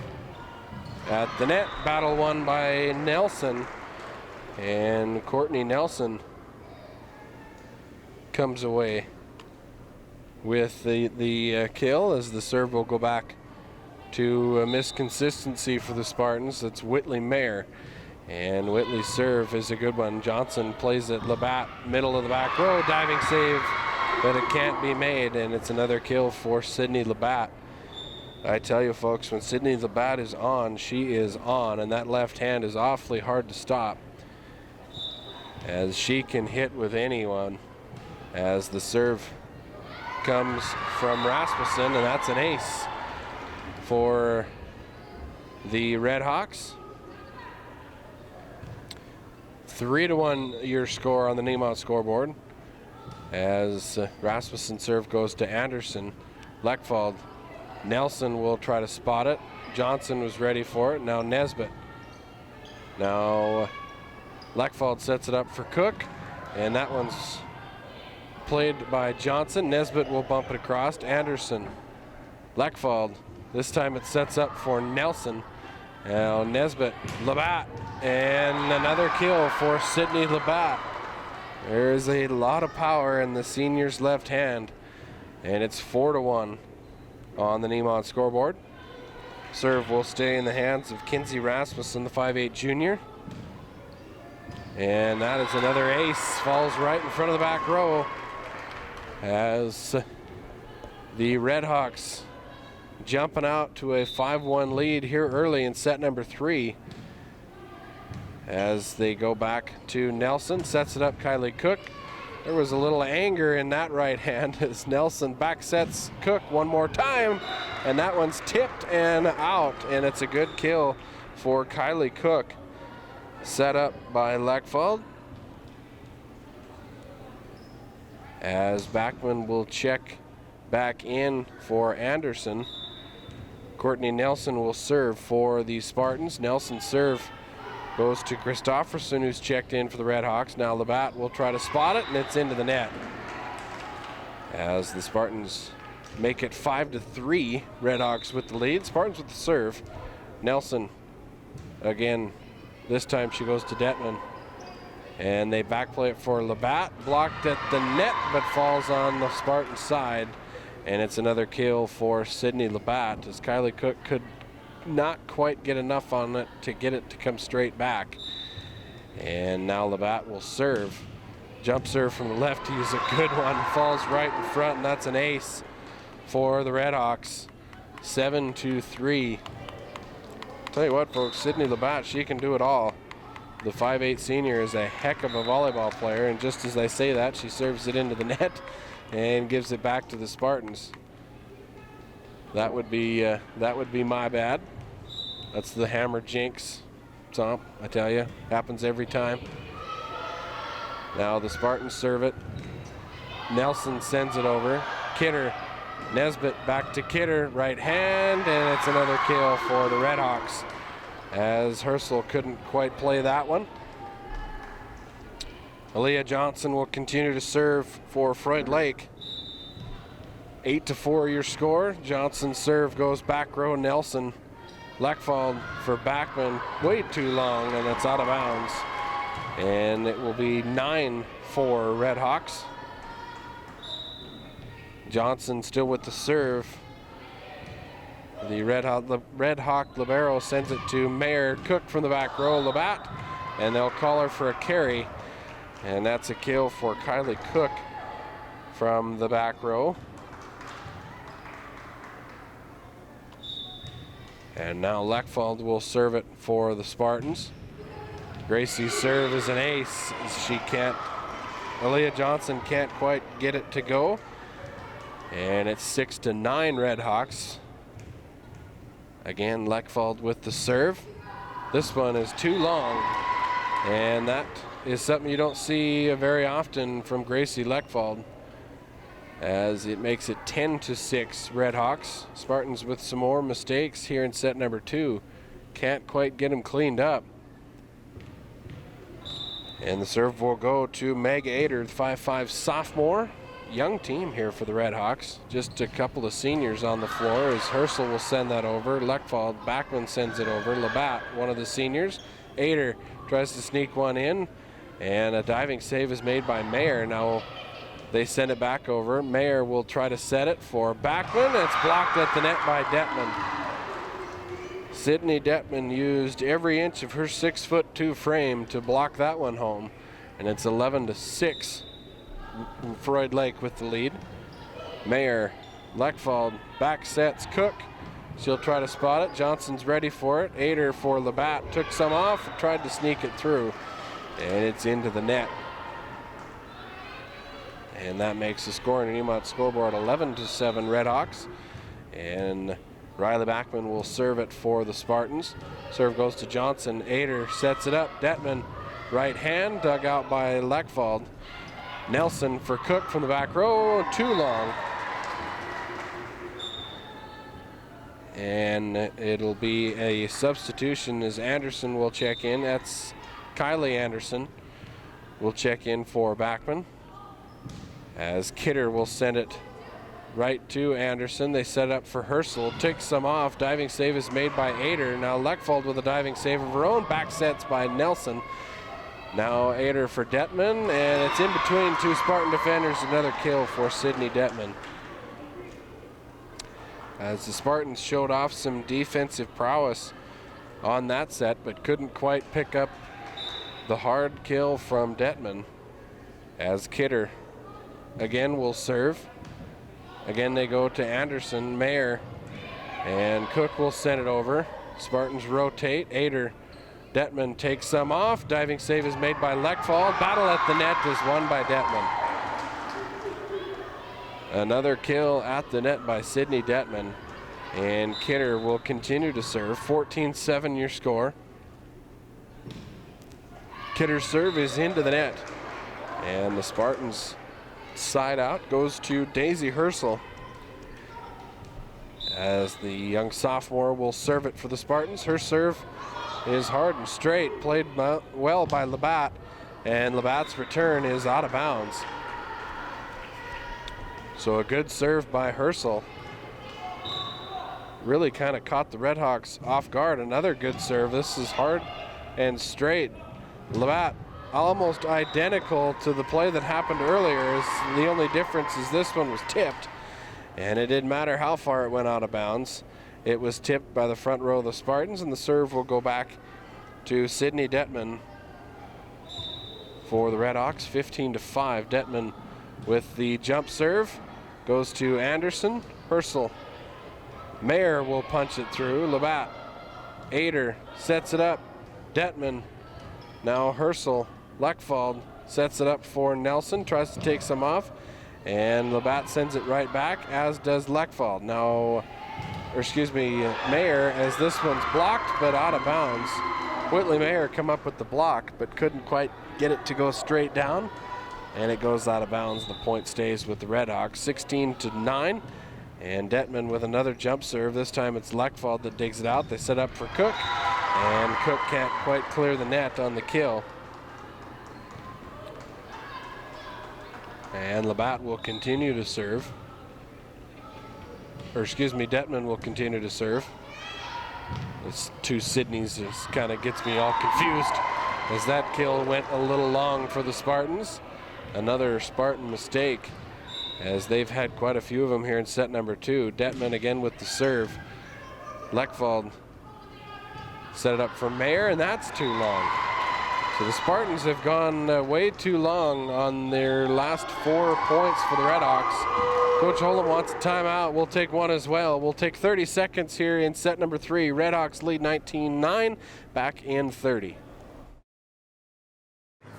at the net. Battle won by Nelson. And Courtney Nelson comes away with the kill, as the serve will go back to a misconsistency for the Spartans. That's Whitley Mayer. And Whitley's serve is a good one. Johnson plays it, Labatt, middle of the back row, diving save, but it can't be made, and it's another kill for Sydney Labatt. I tell you folks, when Sydney Labatt is on, she is on, and that left hand is awfully hard to stop, as she can hit with anyone. As the serve comes from Rasmussen, and that's an ace for the Redhawks. 3-1 your score on the Nemont scoreboard, as Rasmussen serve goes to Anderson. Leckfald, Nelson will try to spot it. Johnson was ready for it. Now Nesbitt. Now Leckfald sets it up for Cook, and that one's played by Johnson. Nesbitt will bump it across. Anderson, Leckfald. This time it sets up for Nelson. Now Nesbitt, Labatt, and another kill for Sydney Labatt. There's a lot of power in the senior's left hand, and it's 4-1 on the Nemont scoreboard. Serve will stay in the hands of Kinsey Rasmussen, the 5'8 junior. And that is another ace, falls right in front of the back row, as the Redhawks jumping out to a 5-1 lead here early in set number 3. As they go back to Nelson, sets it up Kylie Cook. There was a little anger in that right hand as Nelson back sets Cook one more time, and that one's tipped and out, and it's a good kill for Kylie Cook. Set up by Leckfald. As Backman will check back in for Anderson. Courtney Nelson will serve for the Spartans. Nelson's serve goes to Christofferson, who's checked in for the Redhawks. Now Labatt will try to spot it, and it's into the net. As the Spartans make it 5-3, Redhawks with the lead. Spartans with the serve. Nelson, again, this time she goes to Detman. And they backplay it for Labatt. Blocked at the net, but falls on the Spartan side. And it's another kill for Sydney Labatt, as Kylie Cook could not quite get enough on it to get it to come straight back. And now Labatt will serve. Jump serve from the left, he's a good one. Falls right in front, and that's an ace for the Redhawks. 7-3. Tell you what, folks, Sydney Labatt, she can do it all. The 5'8 senior is a heck of a volleyball player, and just as I say that, she serves it into the net and gives it back to the Spartans. That would be my bad. That's the hammer jinx, Tom, I tell you. Happens every time. Now the Spartans serve it. Nelson sends it over. Kidder, Nesbitt back to Kidder, right hand, and it's another kill for the Redhawks, as Herschel couldn't quite play that one. Aaliyah Johnson will continue to serve for Froid Lake. 8-4 your score. Johnson's serve goes back row. Nelson. Leckfald for Backman. Way too long, and it's out of bounds. And it will be 9-4 Redhawks. Johnson still with the serve. The Red Hawk libero sends it to Mayer. Cook from the back row. Labatt, and they'll call her for a carry. And that's a kill for Kylie Cook from the back row. And now Leckfald will serve it for the Spartans. Gracie's serve is an ace, as she can't Aaliyah Johnson can't quite get it to go. And it's 6-9 Redhawks. Again, Lechfeld with the serve. This one is too long, and that is something you don't see very often from Gracie Lechfeld, as it makes it 10-6 Redhawks. Spartans with some more mistakes here in set number 2. Can't quite get them cleaned up. And the serve will go to Meg Ader, the 5'5" sophomore. Young team here for the Redhawks. Just a couple of seniors on the floor as Herschel will send that over. Lechfeld, Backman sends it over. Labatt, one of the seniors. Ader tries to sneak one in, and a diving save is made by Mayer. Now they send it back over. Mayer will try to set it for Backman. It's blocked at the net by Detman. Sydney Detman used every inch of her 6'2" frame to block that one home, and it's 11-6. Froid Lake with the lead. Mayer, Lechfeld, back sets Cook. She'll try to spot it. Johnson's ready for it. Ader for Labatt, took some off, tried to sneak it through, and it's into the net. And that makes the score in the Nemont scoreboard 11-7 Redhawks. And Riley Backman will serve it for the Spartans. Serve goes to Johnson. Ader sets it up. Detman, right hand, dug out by Lechfeld. Nelson for Cook from the back row, too long. And it'll be a substitution as Anderson will check in. That's Kylie Anderson will check in for Backman. As Kidder will send it right to Anderson. They set up for Herschel, takes some off. Diving save is made by Ader. Now Lechfeld with a diving save of her own. Back sets by Nelson. Now Ader for Detman, and it's in between two Spartan defenders. Another kill for Sydney Detman. As the Spartans showed off some defensive prowess on that set, but couldn't quite pick up the hard kill from Detman. As Kidder again will serve. Again they go to Anderson, Mayer, and Cook will send it over. Spartans rotate. Ader, Detman takes some off. Diving save is made by Lechfeld. Battle at the net is won by Detman. Another kill at the net by Sydney Detman. And Kidder will continue to serve. 14-7 your score. Kidder's serve is into the net. And the Spartans side out goes to Daisy Herschel, as the young sophomore will serve it for the Spartans. Her serve is hard and straight, played well by Labatt, and Labatt's return is out of bounds. So a good serve by Herschel. Really kind of caught the Redhawks off guard. Another good serve. This is hard and straight. Labatt almost identical to the play that happened earlier. The only difference is this one was tipped, and it didn't matter how far it went out of bounds. It was tipped by the front row of the Spartans, and the serve will go back to Sydney Detman for the Redhawks. 15-5. Detman with the jump serve goes to Anderson. Herschel. Mayer will punch it through. Labatt. Ader sets it up. Detman. Now Herschel. Lechfeld sets it up for Nelson. Tries to take some off. And Labatt sends it right back, as does Lechfeld. Now, Mayer, as this one's blocked but out of bounds. Whitley Mayer come up with the block but couldn't quite get it to go straight down, and it goes out of bounds. The point stays with the Redhawks. 16-9, and Detman with another jump serve. This time it's Lechfeld that digs it out. They set up for Cook, and Cook can't quite clear the net on the kill. And Labatt will continue to serve. Detman will continue to serve. It's two Sydneys just kind of gets me all confused, as that kill went a little long for the Spartans. Another Spartan mistake, as they've had quite a few of them here in set number 2. Detman again with the serve. Lechfeld set it up for Mayer, and that's too long. So the Spartans have gone way too long on their last 4 points for the Redhawks. Coach Holm wants a timeout. We'll take one as well. We'll take 30 seconds here in set number 3. Redhawks lead 19-9, back in 30.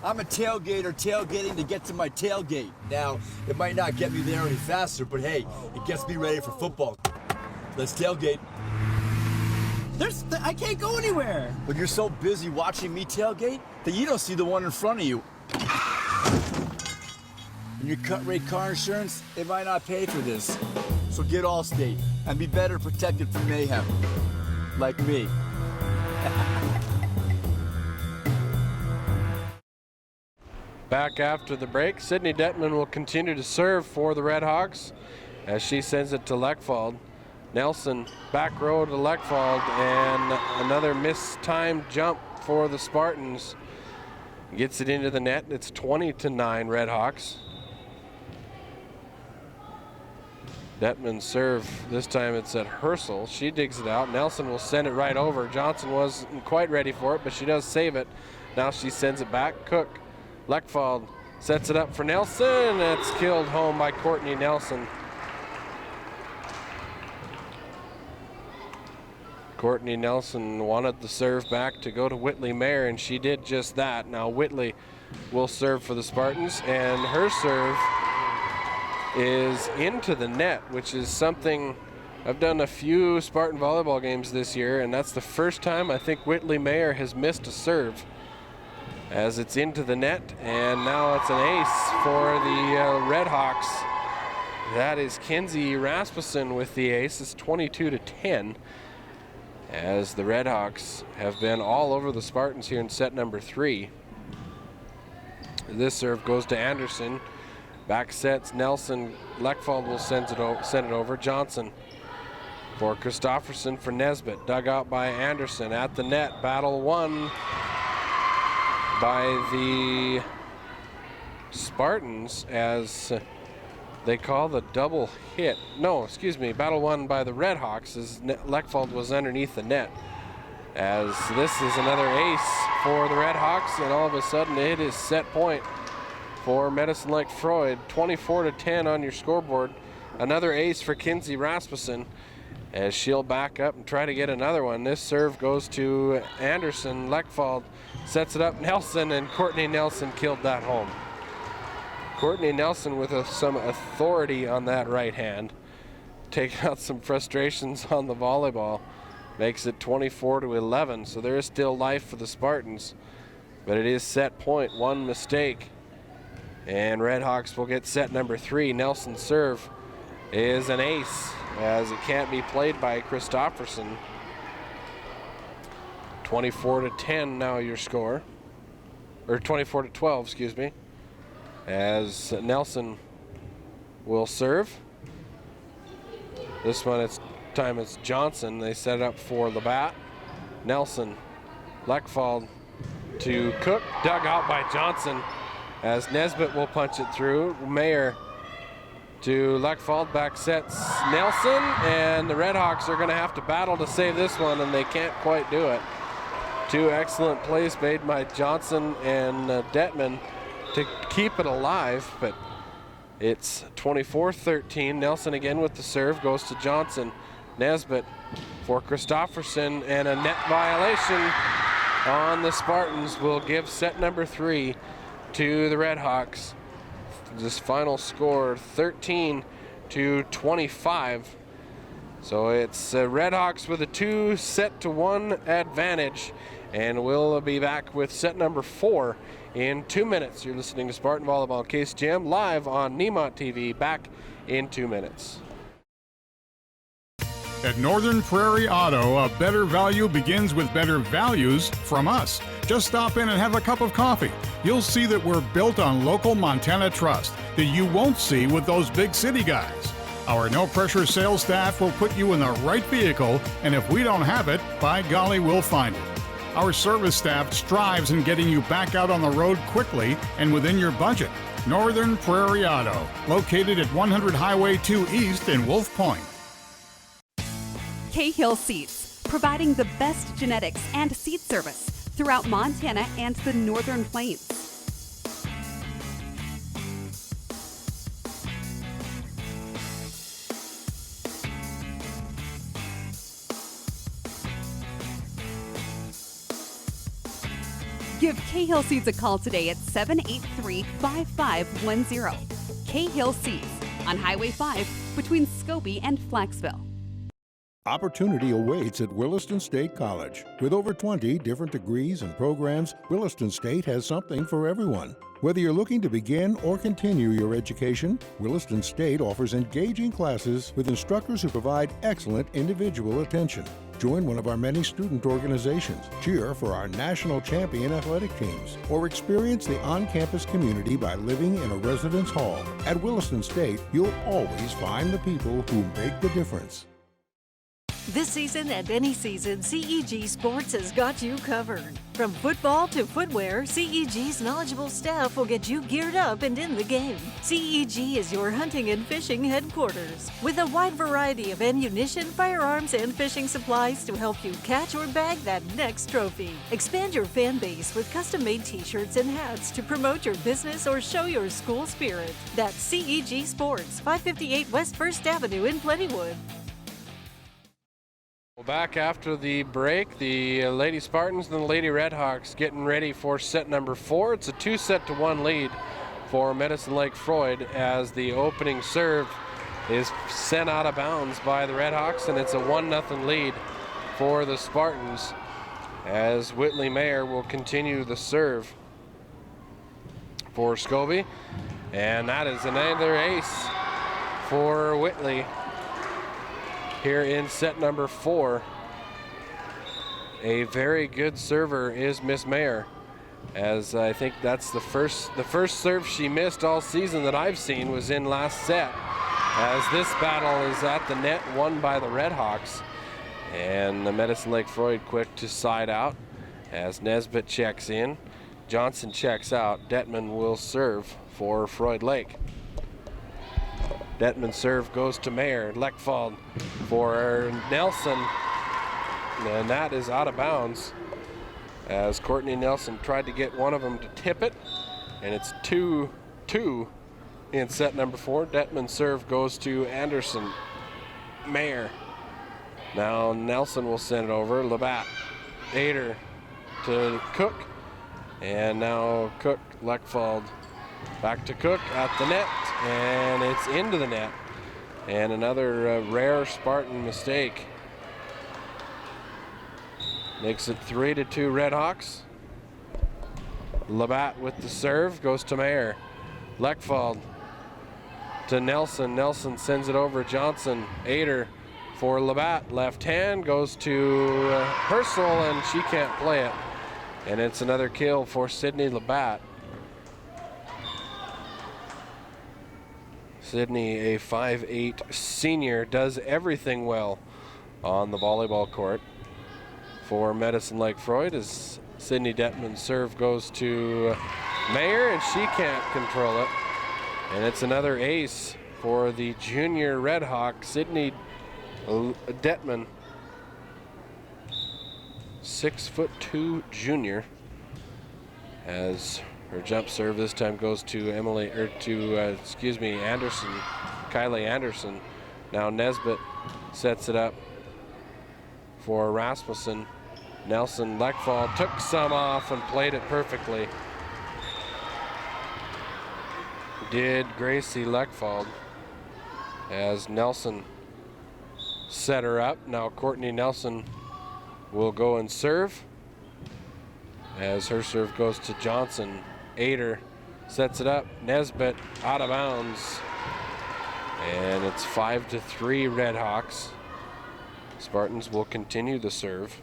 I'm a tailgater tailgating to get to my tailgate. Now, it might not get me there any faster, but hey, it gets me ready for football. Let's tailgate. I can't go anywhere. But you're so busy watching me tailgate that you don't see the one in front of you. And your cut rate car insurance, it might not pay for this. So get Allstate and be better protected from mayhem. Like me. Back after the break, Sydney Detman will continue to serve for the Redhawks as she sends it to Leckfald. Nelson back row to Leckfald, and another mistimed jump for the Spartans. Gets it into the net. It's 20-9 Redhawks. Detman's serve, this time it's at Herschel. She digs it out. Nelson will send it right over. Johnson wasn't quite ready for it, but she does save it. Now she sends it back. Cook, Leckfald sets it up for Nelson. It's killed home by Courtney Nelson. Courtney Nelson wanted the serve back to go to Whitley Mayer, and she did just that. Now Whitley will serve for the Spartans, and her serve is into the net, which is something I've done a few Spartan volleyball games this year, and that's the first time I think Whitley Mayer has missed a serve, as it's into the net, and now it's an ace for the Redhawks. That is Kenzie Rasmussen with the ace. It's 22-10, as the Redhawks have been all over the Spartans here in set number 3. This serve goes to Anderson. Back sets Nelson. Leckfald will send it over. Johnson for Christofferson for Nesbitt. Dug out by Anderson at the net. Battle won by the Spartans, as they call the double hit. No, excuse me. Battle won by the Redhawks, as Leckfald was underneath the net. As this is another ace for the Redhawks, and all of a sudden it is set point for Medicine Lake Froid. 24-10 on your scoreboard. Another ace for Kenzie Rasmussen, as she'll back up and try to get another one. This serve goes to Anderson. Leckfald sets it up. Nelson, and Courtney Nelson killed that home. Courtney Nelson with some authority on that right hand, taking out some frustrations on the volleyball. Makes it 24-11, so there is still life for the Spartans, but it is set point. One mistake, and Redhawks will get set number 3. Nelson's serve is an ace, as it can't be played by Christofferson. 24-10 now your score, or 24-12, excuse me, as Nelson will serve. This one it's Johnson. They set it up for Labatt. Nelson, Leckfald to Cook, dug out by Johnson, as Nesbitt will punch it through. Mayer to Leckfald, back sets Nelson, and the Redhawks are going to have to battle to save this one, and they can't quite do it. Two excellent plays made by Johnson and Detman to keep it alive, but it's 24-13. Nelson again with the serve, goes to Johnson. Nesbitt for Christofferson, and a net violation on the Spartans will give set number 3 to the Redhawks. This final score 13-25. So it's Redhawks with a 2-1 advantage, and we'll be back with set number 4 in 2 minutes. You're listening to Spartan Volleyball KCGM live on Nemont.TV. Back in 2 minutes. At Northern Prairie Auto, a better value begins with better values from us. Just stop in and have a cup of coffee. You'll see that we're built on local Montana trust that you won't see with those big city guys. Our no-pressure sales staff will put you in the right vehicle, and if we don't have it, by golly, we'll find it. Our service staff strives in getting you back out on the road quickly and within your budget. Northern Prairie Auto, located at 100 Highway 2 East in Wolf Point. Cahill Seeds, providing the best genetics and seed service throughout Montana and the Northern Plains. Give Cahill Seeds a call today at 783-5510. Cahill Seeds on Highway 5 between Scobey and Flaxville. Opportunity awaits at Williston State College. With over 20 different degrees and programs, Williston State has something for everyone. Whether you're looking to begin or continue your education, Williston State offers engaging classes with instructors who provide excellent individual attention. Join one of our many student organizations, cheer for our national champion athletic teams, or experience the on-campus community by living in a residence hall. At Williston State, you'll always find the people who make the difference. This season and any season, CEG Sports has got you covered. From football to footwear, CEG's knowledgeable staff will get you geared up and in the game. CEG is your hunting and fishing headquarters, with a wide variety of ammunition, firearms, and fishing supplies to help you catch or bag that next trophy. Expand your fan base with custom-made t-shirts and hats to promote your business or show your school spirit. That's CEG Sports, 558 West 1st Avenue in Plentywood. Back after the break, the Lady Spartans and the Lady Redhawks getting ready for set number 4. It's a 2-1 lead for Medicine Lake Froid as the opening serve is sent out of bounds by the Redhawks, and it's a 1-0 lead for the Spartans as Whitley Mayer will continue the serve for Scobey, and that is another ace for Whitley here in set number 4. A very good server is Miss Mayer, as I think that's the first serve she missed all season that I've seen was in last set, as this battle is at the net, won by the Redhawks, and the Medicine Lake Froid quick to side out as Nesbitt checks in, Johnson checks out. Detman will serve for Froid Lake. Detman's serve goes to Mayer. Leckfald for Nelson, and that is out of bounds as Courtney Nelson tried to get one of them to tip it, and it's 2-2 in set number 4. Detman's serve goes to Anderson. Mayer. Now Nelson will send it over. Labatt. Ader to Cook, and now Cook, Leckfald. Back to Cook at the net, and it's into the net. And another rare Spartan mistake. Makes it 3-2 Redhawks. Labatt with the serve, goes to Mayer. Leckfald to Nelson. Nelson sends it over Johnson. Ader for Labatt. Left hand goes to Purcell, and she can't play it. And it's another kill for Sydney Labatt. Sydney, a 5'8" senior, does everything well on the volleyball court for Medicine Lake Froid as Sydney Detman's serve goes to Mayer, and she can't control it. And it's another ace for the junior Redhawk, Sydney Detman, 6'2" junior, as her jump serve this time goes to Anderson, Kylie Anderson. Now Nesbitt sets it up for Rasmussen. Nelson Leckfald took some off and played it perfectly. Did Gracie Leckfald as Nelson set her up. Now Courtney Nelson will go and serve as her serve goes to Johnson. Ader sets it up. Nesbitt out of bounds. And it's 5-3 Redhawks. Spartans will continue the serve.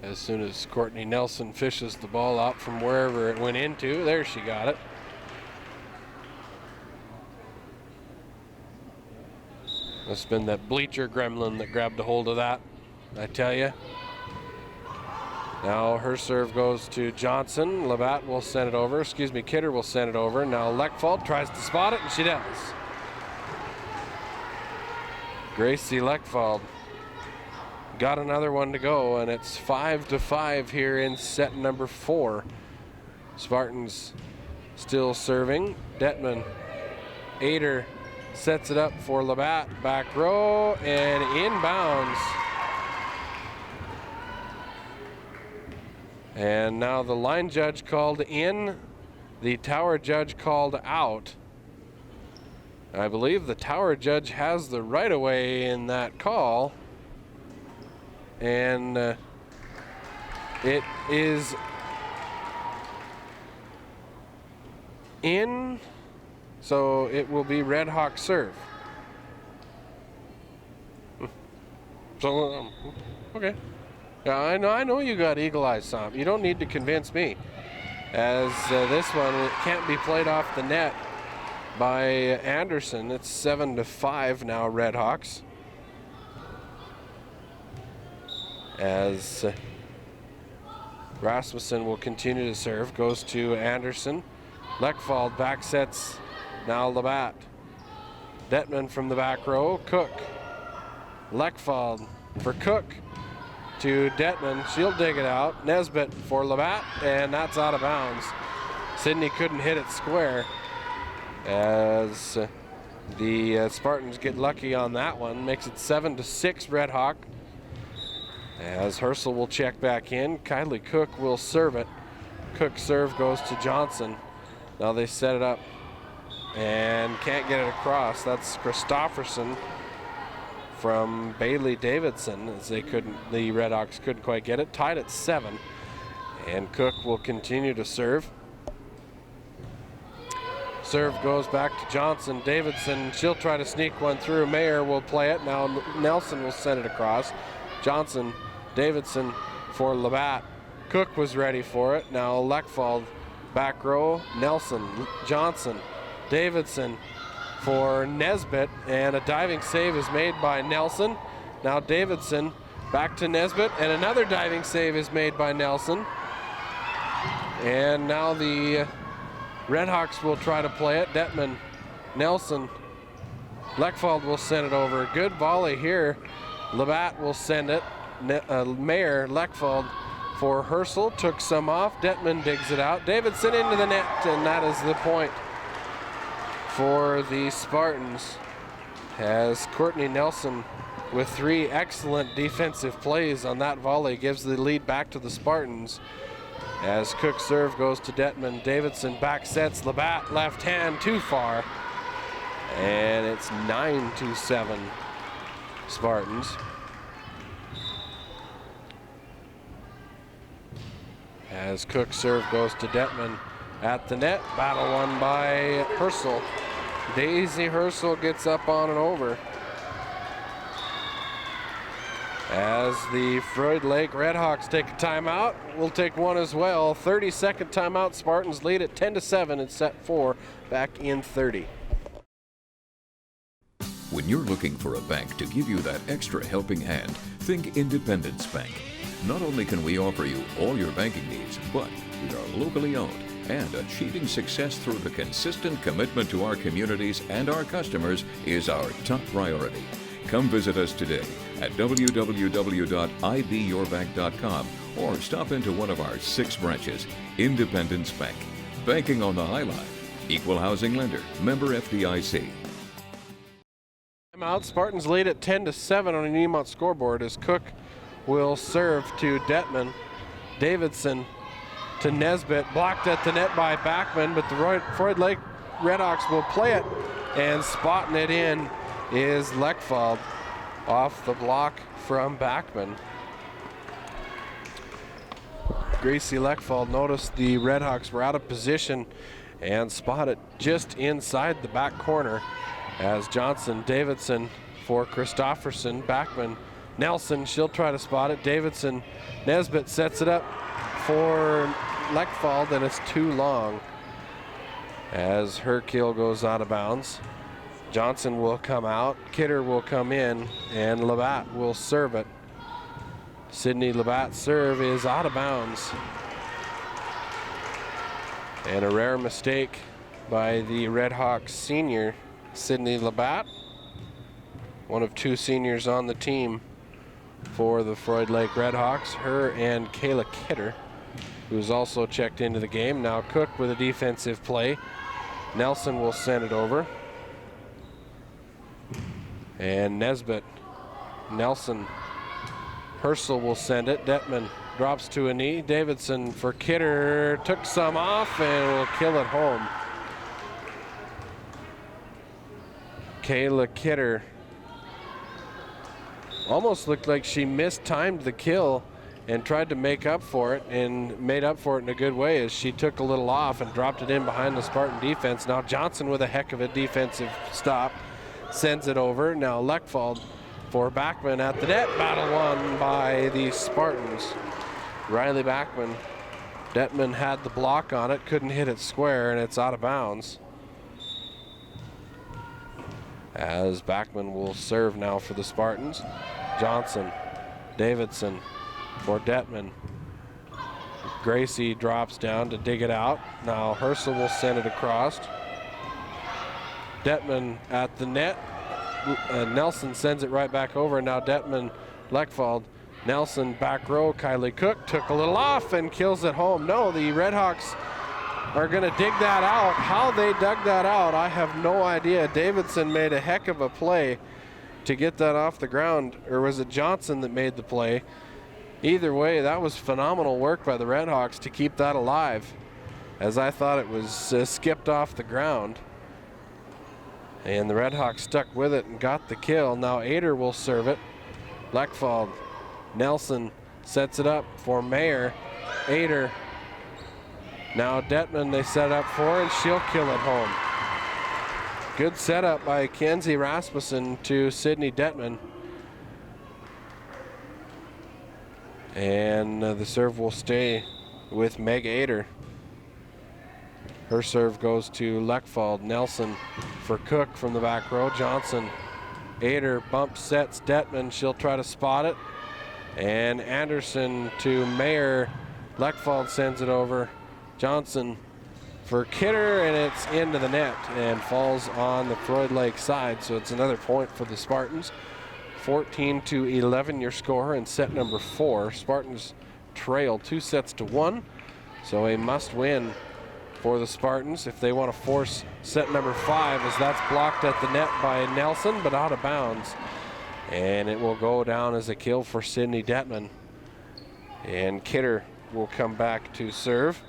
As soon as Courtney Nelson fishes the ball out from wherever it went into, there she got it. Must have been that bleacher gremlin that grabbed a hold of that, I tell you. Now her serve goes to Johnson. Labatt will send it over. Kidder will send it over. Now Leckfald tries to spot it, and she does. Gracie Leckfald got another one to go, and it's 5-5 here in set number 4. Spartans still serving. Detman. Ader sets it up for Labatt. Back row and inbounds. And now the line judge called in, the tower judge called out. I believe the tower judge has the right-of-way in that call. And it is in, so it will be Redhawks serve. So, okay. Yeah, I know you got eagle eyes, Sam. You don't need to convince me. As this one can't be played off the net by Anderson. It's 7-5 now, Redhawks. As Rasmussen will continue to serve, goes to Anderson. Leckfald back sets now Labatt. Detman from the back row, Cook. Leckfald for Cook to Detman. She'll dig it out. Nesbitt for Labatt, and that's out of bounds. Sydney couldn't hit it square as the Spartans get lucky on that one. Makes it 7-6 Redhawk. As Herschel will check back in. Kylie Cook will serve it. Cook's serve goes to Johnson. Now they set it up and can't get it across. That's Christofferson from Bailey Davidson, as the Redhawks couldn't quite get it. Tied at 7, and Cook will continue to serve. Serve goes back to Johnson. Davidson, she'll try to sneak one through. Mayer will play it. Now Nelson will send it across. Johnson, Davidson for Labatt. Cook was ready for it. Now Leckfald, back row. Nelson, Johnson, Davidson for Nesbitt, and a diving save is made by Nelson. Now Davidson back to Nesbitt, and another diving save is made by Nelson. And now the Redhawks will try to play it. Detman, Nelson, Leckfald will send it over. Good volley here. Labatt will send it. Mayer, Leckfald for Herschel, took some off. Detman digs it out. Davidson into the net, and that is the point for the Spartans, as Courtney Nelson, with 3 excellent defensive plays on that volley, gives the lead back to the Spartans. As Cook's serve goes to Detman. Davidson back sets Labatt, left hand too far, and it's 9-7 Spartans. As Cook's serve goes to Detman at the net. Battle won by Herschel. Daisy Herschel gets up on and over. As the Froid Lake Redhawks take a timeout, we'll take one as well. 30-second timeout. Spartans lead at 10-7 in set 4, back in 30. When you're looking for a bank to give you that extra helping hand, think Independence Bank. Not only can we offer you all your banking needs, but we are locally owned, and achieving success through the consistent commitment to our communities and our customers is our top priority. Come visit us today at www.ibyourbank.com or stop into one of our 6 branches. Independence Bank. Banking on the High Line. Equal housing lender. Member FDIC. Timeout. Spartans lead at 10-7 on a Nemont scoreboard as Cook will serve to Detman. Davidson to Nesbitt, blocked at the net by Backman, but the Froid Lake Redhawks will play it, and spotting it in is Leckfald off the block from Backman. Gracie Leckfald noticed the Redhawks were out of position and spotted just inside the back corner as Johnson, Davidson for Christofferson, Backman, Nelson, she'll try to spot it. Davidson, Nesbitt sets it up for Leckfald, and it's too long as her kill goes out of bounds. Johnson will come out, Kidder will come in, and Labatt will serve it. Sydney Labatt's serve is out of bounds. And a rare mistake by the Redhawks senior, Sydney Labatt, one of 2 seniors on the team for the Froid Lake Redhawks, her and Kayla Kidder, who's also checked into the game. Now Cook with a defensive play. Nelson will send it over. And Nesbitt, Nelson, Herschel will send it. Detman drops to a knee. Davidson for Kidder, took some off and will kill it home. Kayla Kidder almost looked like she mistimed the kill and tried to make up for it, and made up for it in a good way as she took a little off and dropped it in behind the Spartan defense. Now Johnson with a heck of a defensive stop, sends it over. Now Leckfald for Backman at the net. Battle won by the Spartans. Riley Backman. Detman had the block on it, couldn't hit it square, and it's out of bounds. As Backman will serve now for the Spartans. Johnson, Davidson for Detman. Gracie drops down to dig it out. Now Herschel will send it across. Detman at the net. Nelson sends it right back over. Now Detman, Leckfald, Nelson back row. Kylie Cook took a little off and kills it home. No, the Redhawks are going to dig that out. How they dug that out, I have no idea. Davidson made a heck of a play to get that off the ground, or was it Johnson that made the play? Either way, that was phenomenal work by the Redhawks to keep that alive, as I thought it was skipped off the ground. And the Redhawks stuck with it and got the kill. Now Ader will serve it. Leckfald, Nelson sets it up for Mayer. Ader. Now Detman they set up for, and she'll kill it home. Good setup by Kenzie Rasmussen to Sydney Detman. And the serve will stay with Meg Ader. Her serve goes to Leckfald. Nelson for Cook from the back row. Johnson, Ader bump sets Detman. She'll try to spot it. And Anderson to Mayer. Leckfald sends it over. Johnson for Kidder, and it's into the net and falls on the Froid Lake side. So it's another point for the Spartans. 14-11 your score in set number 4. Spartans trail 2-1. So a must win for the Spartans if they want to force set number 5, as that's blocked at the net by Nelson but out of bounds. And it will go down as a kill for Sydney Detman. And Kidder will come back to serve.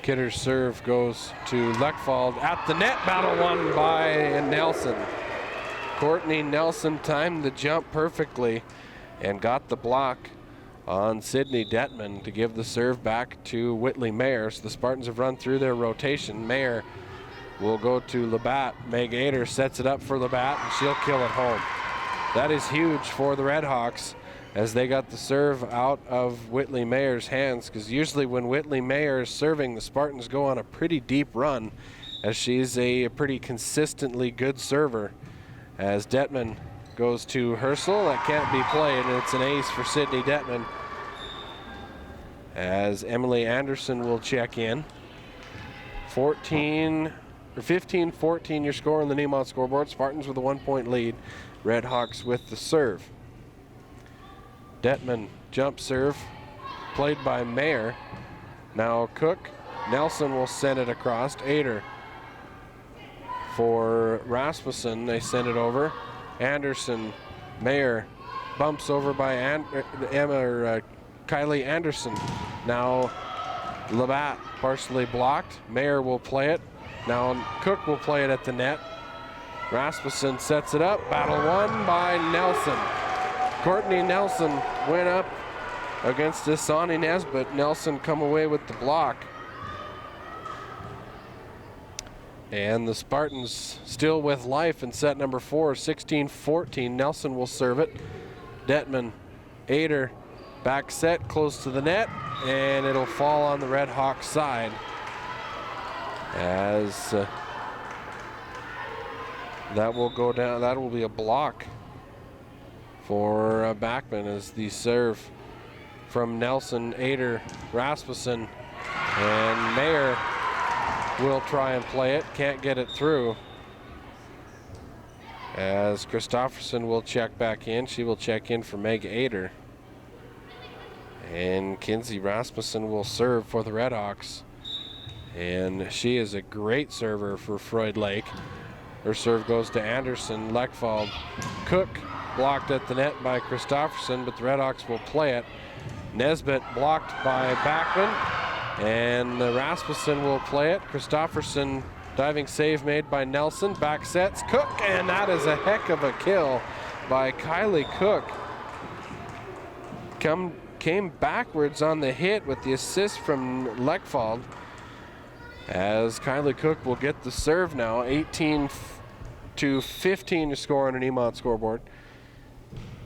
Kidder's serve goes to Leckfald at the net. Battle won by Nelson. Courtney Nelson timed the jump perfectly and got the block on Sydney Detman to give the serve back to Whitley Mayer. So the Spartans have run through their rotation. Mayer will go to Labatt. Meg Ader sets it up for Labatt, and she'll kill it home. That is huge for the Redhawks, as they got the serve out of Whitley Mayer's hands, because usually when Whitley Mayer is serving, the Spartans go on a pretty deep run, as she's a pretty consistently good server. As Detman goes to Herschel, that can't be played, and it's an ace for Sydney Detman. As Emily Anderson will check in. 15-14 your score on the Nemont scoreboard. Spartans with a 1-point lead. Redhawks with the serve. Detman jump serve, played by Mayer. Now Cook. Nelson will send it across. Ader for Rasmussen. They send it over. Anderson, Mayer bumps over by Kylie Anderson. Now Labatt partially blocked. Mayer will play it. Now Cook will play it at the net. Rasmussen sets it up. Battle won by Nelson. Courtney Nelson went up against Asani Nesbitt. Nelson come away with the block. And the Spartans still with life in set number 4, 16-14. Nelson will serve it. Detman, Ader, back set close to the net, and it'll fall on the Redhawks side. As that will go down, that will be a block for Backman, as the serve from Nelson, Ader, Rasmussen, and Mayer will try and play it. Can't get it through. As Christofferson will check back in. She will check in for Meg Ader. And Kinsey Rasmussen will serve for the Redhawks. And she is a great server for Froid Lake. Her serve goes to Anderson, Leckfald, Cook blocked at the net by Christofferson, but the Redhawks will play it. Nesbitt blocked by Backman, and Rasmussen will play it. Christofferson, diving save made by Nelson. Back sets Cook, and that is a heck of a kill by Kylie Cook. Came backwards on the hit with the assist from Leckfald, as Kylie Cook will get the serve now. 18-15 to score on an Nemont scoreboard.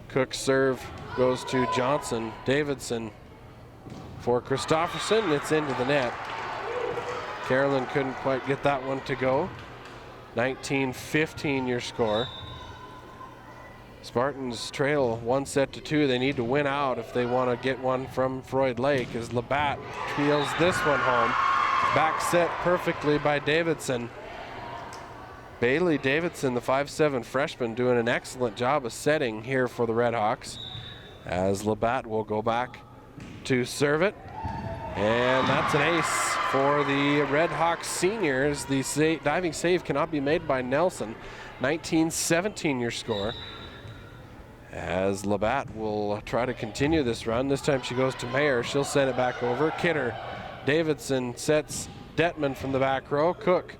Cook's serve goes to Johnson. Davidson for Christofferson. It's into the net. Carolyn couldn't quite get that one to go. 19-15 your score. Spartans trail 1-2. They need to win out if they want to get one from Froid Lake, as Labatt peels this one home. Back set perfectly by Davidson. Bailey Davidson, the 5'7" freshman, doing an excellent job of setting here for the Redhawks, as Labatt will go back to serve it. And that's an ace for the Redhawks seniors. The diving save cannot be made by Nelson. 19-17 your score, as Labatt will try to continue this run. This time she goes to Mayer. She'll send it back over. Kidder. Davidson sets Detman from the back row. Cook.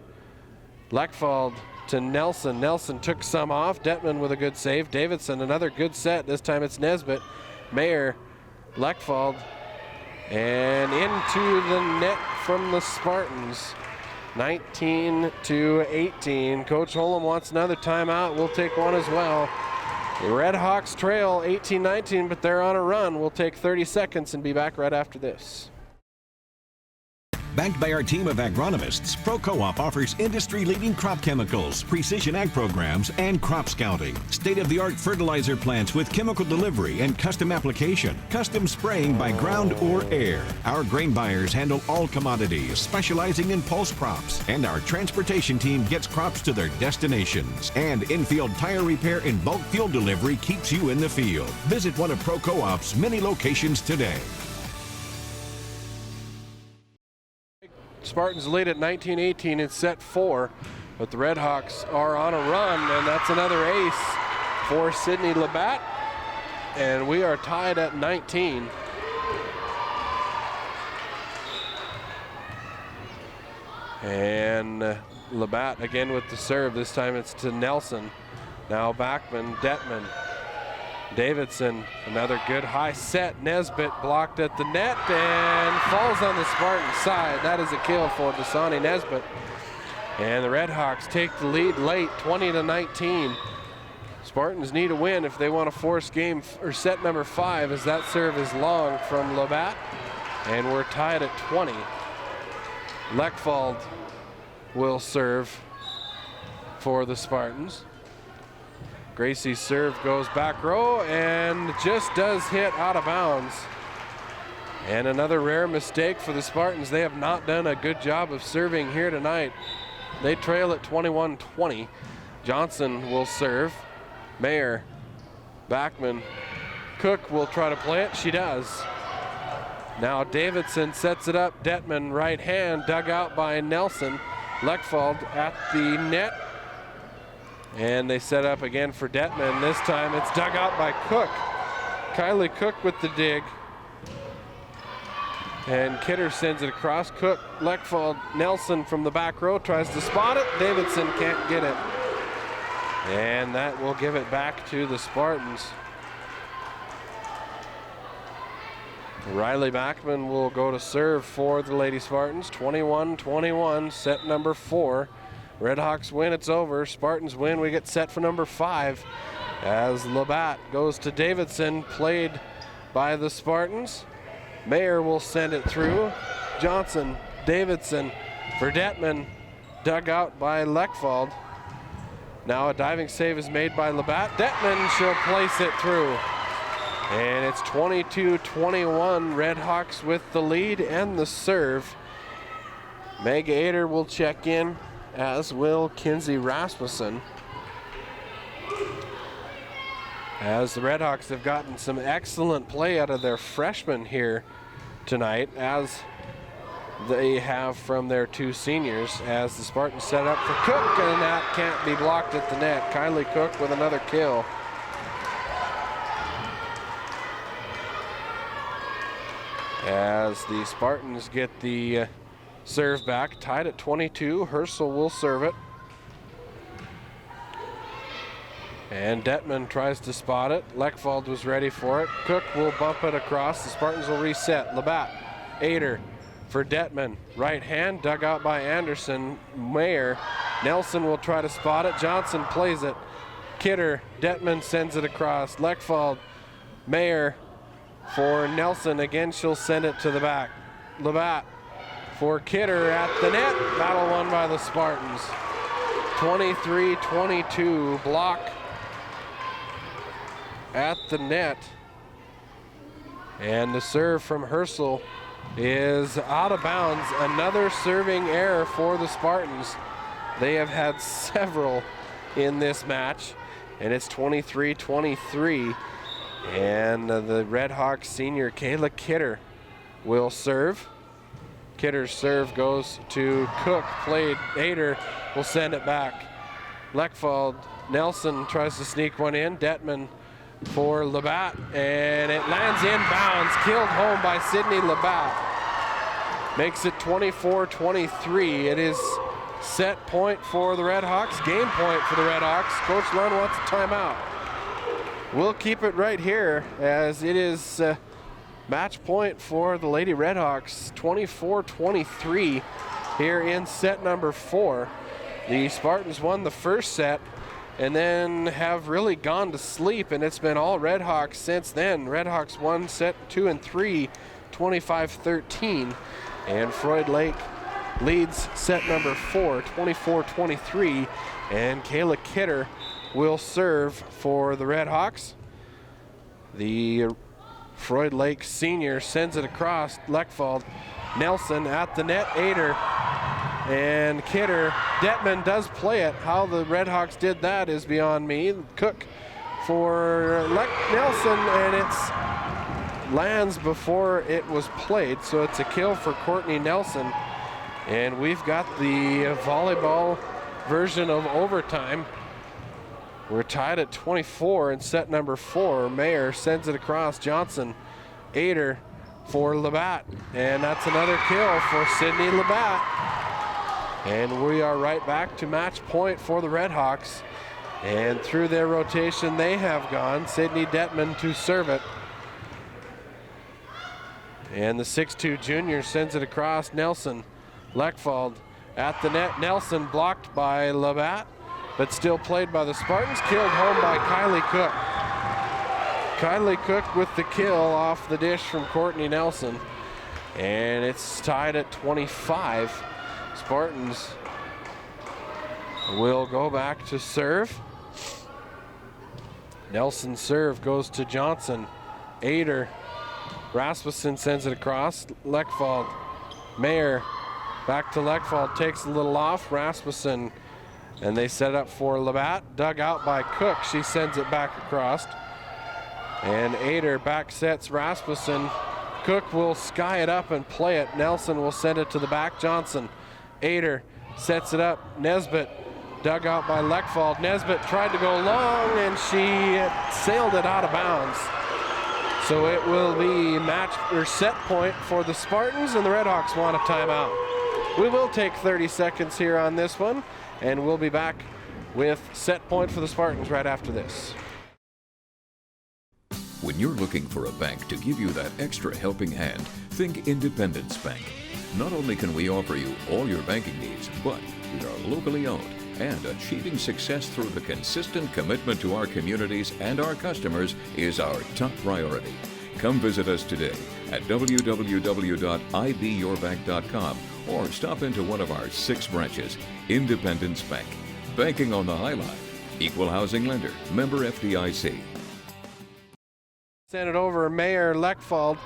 Leckfald to Nelson. Nelson took some off. Detman with a good save. Davidson, another good set. This time it's Nesbitt. Mayer. Leckfald. And into the net from the Spartans. 19-18. Coach Holm wants another timeout. We'll take one as well. The Redhawks trail 18-19, but they're on a run. We'll take 30 seconds and be back right after this. Backed by our team of agronomists, ProCo-op offers industry-leading crop chemicals, precision ag programs, and crop scouting. State-of-the-art fertilizer plants with chemical delivery and custom application, custom spraying by ground or air. Our grain buyers handle all commodities, specializing in pulse crops, and our transportation team gets crops to their destinations. And in-field tire repair and bulk fuel delivery keeps you in the field. Visit one of ProCo-op's many locations today. Spartans lead at 19-18 in set 4, but the Redhawks are on a run, and that's another ace for Sydney Labatt, and we are tied at 19. And Labatt again with the serve. This time it's to Nelson. Now Backman, Detman, Davidson, another good high set. Nesbitt blocked at the net and falls on the Spartan side. That is a kill for Dasani Nesbitt. And the Redhawks take the lead late, 20-19. Spartans need a win if they want to force game or set number 5, as that serve is long from Labatt. And we're tied at 20. Leckfald will serve for the Spartans. Gracie's serve goes back row and just does hit out of bounds. And another rare mistake for the Spartans. They have not done a good job of serving here tonight. They trail at 21-20. Johnson will serve. Mayer, Backman, Cook will try to play it. She does. Now Davidson sets it up. Detman, right hand, dug out by Nelson. Leckfald at the net. And they set up again for Detman. This time it's dug out by Cook. Kylie Cook with the dig. And Kidder sends it across. Cook, Leckfald, Nelson from the back row tries to spot it. Davidson can't get it. And that will give it back to the Spartans. Riley Backman will go to serve for the Lady Spartans. 21-21, set number 4. Redhawks win, it's over. Spartans win, we get set for number 5. As Labatt goes to Davidson, played by the Spartans. Mayer will send it through. Johnson, Davidson for Detman, dug out by Leckfald. Now a diving save is made by Labatt. Detman, she'll place it through. And it's 22-21, Redhawks with the lead and the serve. Meg Ader will check in, as will Kinsey Rasmussen. As the Redhawks have gotten some excellent play out of their freshmen here tonight, as they have from their 2 seniors, as the Spartans set up for Cook, and that can't be blocked at the net. Kylie Cook with another kill. as the Spartans get the serve back, tied at 22. Herschel will serve it. And Detman tries to spot it. Lechwald was ready for it. Cook will bump it across. The Spartans will reset. Labatt, Ader for Detman. Right hand dug out by Anderson. Mayer. Nelson will try to spot it. Johnson plays it. Kidder. Detman sends it across. Lechwald. Mayer for Nelson. Again, she'll send it to the back. Labatt for Kidder at the net. Battle won by the Spartans. 23-22. Block at the net. And the serve from Herschel is out of bounds. Another serving error for the Spartans. They have had several in this match, and it's 23-23. And the Redhawks senior Kayla Kidder will serve. Kidder's serve goes to Cook. Played. Ader will send it back. Lechwald. Nelson tries to sneak one in. Detman for Labatt, and it lands inbounds, killed home by Sydney Labatt. Makes it 24-23. It is set point for the Redhawks, game point for the Redhawks. Coach Lund wants a timeout. We'll keep it right here as it is match point for the Lady Redhawks, 24-23 here in set number 4. The Spartans won the first set and then have really gone to sleep, and it's been all Redhawks since then. Redhawks won set 2 and 3, 25-13, and Froid Lake leads set number 4, 24-23, and Kayla Kidder will serve for the Redhawks. The Froid Lake senior sends it across. Lechwald. Nelson at the net. Ader and Kidder. Detman does play it. How the Redhawks did that is beyond me. Cook for Nelson, and it lands before it was played, so it's a kill for Courtney Nelson. And we've got the volleyball version of overtime. We're tied at 24 in set number 4. Mayer sends it across. Johnson. Ader for Labatt, and that's another kill for Sydney Labatt. And we are right back to match point for the Redhawks. And through their rotation, they have gone. Sydney Detman to serve it. And the 6'2 junior sends it across. Nelson. Lechwald at the net. Nelson blocked by Labatt, but still played by the Spartans. Killed home by Kylie Cook. Kylie Cook with the kill off the dish from Courtney Nelson. And it's tied at 25. Spartans will go back to serve. Nelson's serve goes to Johnson. Ader. Rasmussen sends it across. Lechwald. Mayer back to Lechwald. Takes a little off. Rasmussen. And they set up for Labatt. Dug out by Cook. She sends it back across. And Ader back sets Rasmussen. Cook will sky it up and play it. Nelson will send it to the back. Johnson. Ader sets it up. Nesbitt dug out by Lechwald. Nesbitt tried to go long, and she sailed it out of bounds. So it will be match or set point for the Spartans, and the Redhawks want a timeout. We will take 30 seconds here on this one, and we'll be back with set point for the Spartans right after this. When you're looking for a bank to give you that extra helping hand, think Independence Bank. Not only can we offer you all your banking needs, but we are locally owned, and achieving success through the consistent commitment to our communities and our customers is our top priority. Come visit us today at www.ibyourbank.com or stop into one of our 6 branches. Independence Bank. Banking on the High Line. Equal housing lender. Member FDIC. Send it over. Mayer. Lechwald.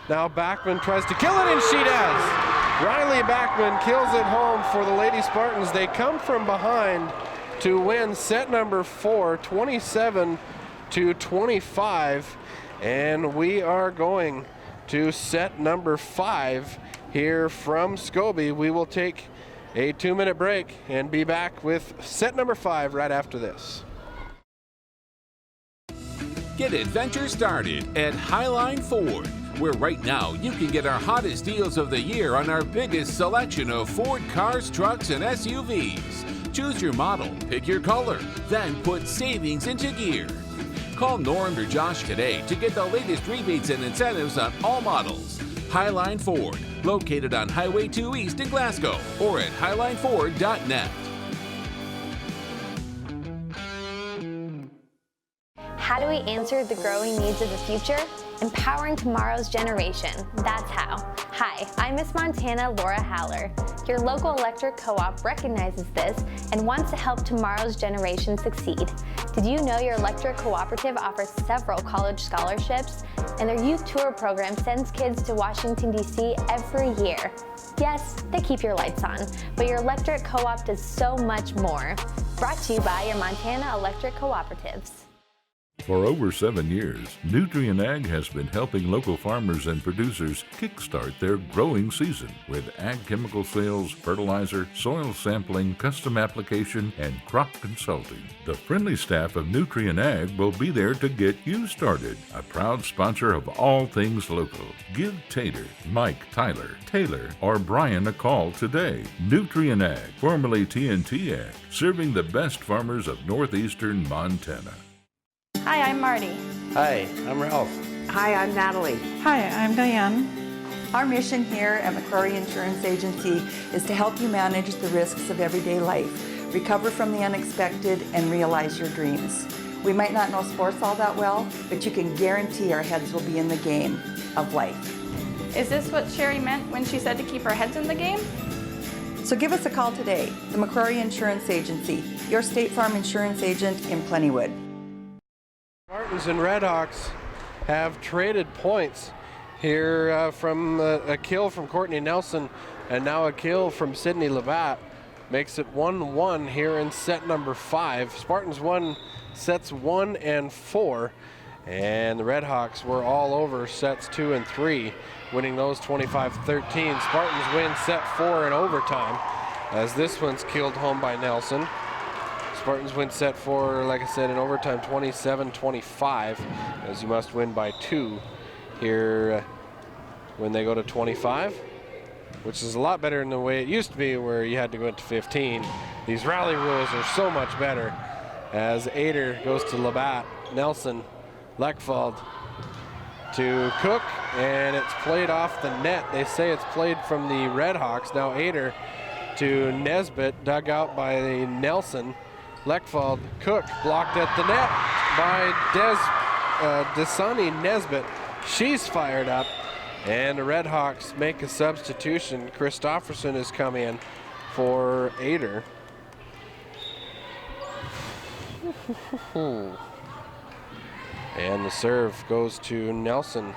Now Backman tries to kill it, and she does. Riley Backman kills it home for the Lady Spartans. They come from behind to win set number 4, 27-25. And we are going to set number 5 here from Scobey. We will take a 2-minute break and be back with set number 5 right after this. Get adventure started at Highline Ford. where right now you can get our hottest deals of the year on our biggest selection of Ford cars, trucks, and SUVs. Choose your model, pick your color, then put savings into gear. Call Norm or Josh today to get the latest rebates and incentives on all models. Highline Ford, located on Highway 2 East in Glasgow, or at highlineford.net. How do we answer the growing needs of the future? Empowering tomorrow's generation. That's how. Hi, I'm Miss Montana Laura Haller. Your local electric co-op recognizes this and wants to help tomorrow's generation succeed. Did you know your electric cooperative offers several college scholarships? And their youth tour program sends kids to Washington, D.C. every year. Yes, they keep your lights on, but your electric co-op does so much more. Brought to you by your Montana Electric Cooperatives. For over 7 years, Nutrien Ag has been helping local farmers and producers kickstart their growing season with ag chemical sales, fertilizer, soil sampling, custom application, and crop consulting. The friendly staff of Nutrien Ag will be there to get you started. A proud sponsor of all things local. Give Tater, Mike, Tyler, Taylor, or Brian a call today. Nutrien Ag, formerly TNT Ag, serving the best farmers of northeastern Montana. Hi, I'm Marty. Hi, I'm Ralph. Hi, I'm Natalie. Hi, I'm Diane. Our mission here at McCrory Insurance Agency is to help you manage the risks of everyday life, recover from the unexpected, and realize your dreams. We might not know sports all that well, but you can guarantee our heads will be in the game of life. Is this what Sherry meant when she said to keep our heads in the game? So give us a call today, the McCrory Insurance Agency, your State Farm insurance agent in Plentywood. Spartans and Redhawks have traded points here from a kill from Courtney Nelson and now a kill from Sydney Labatt. Makes it 1-1 here in set number 5. Spartans won sets 1 and 4, and the Redhawks were all over sets 2 and 3, winning those 25-13. Spartans win set 4 in overtime, as this one's killed home by Nelson. Spartans win set 4, like I said, in overtime, 27-25, as you must win by 2 here when they go to 25, which is a lot better than the way it used to be where you had to go into 15. These rally rules are so much better, as Ader goes to Labatt, Nelson, Leckfald to Cook, and it's played off the net. They say it's played from the Redhawks. Now Ader to Nesbitt, dug out by Nelson. Leckfald, Cook blocked at the net by Desani Nesbitt. She's fired up, and the Redhawks make a substitution. Christofferson has come in for Ader. And the serve goes to Nelson.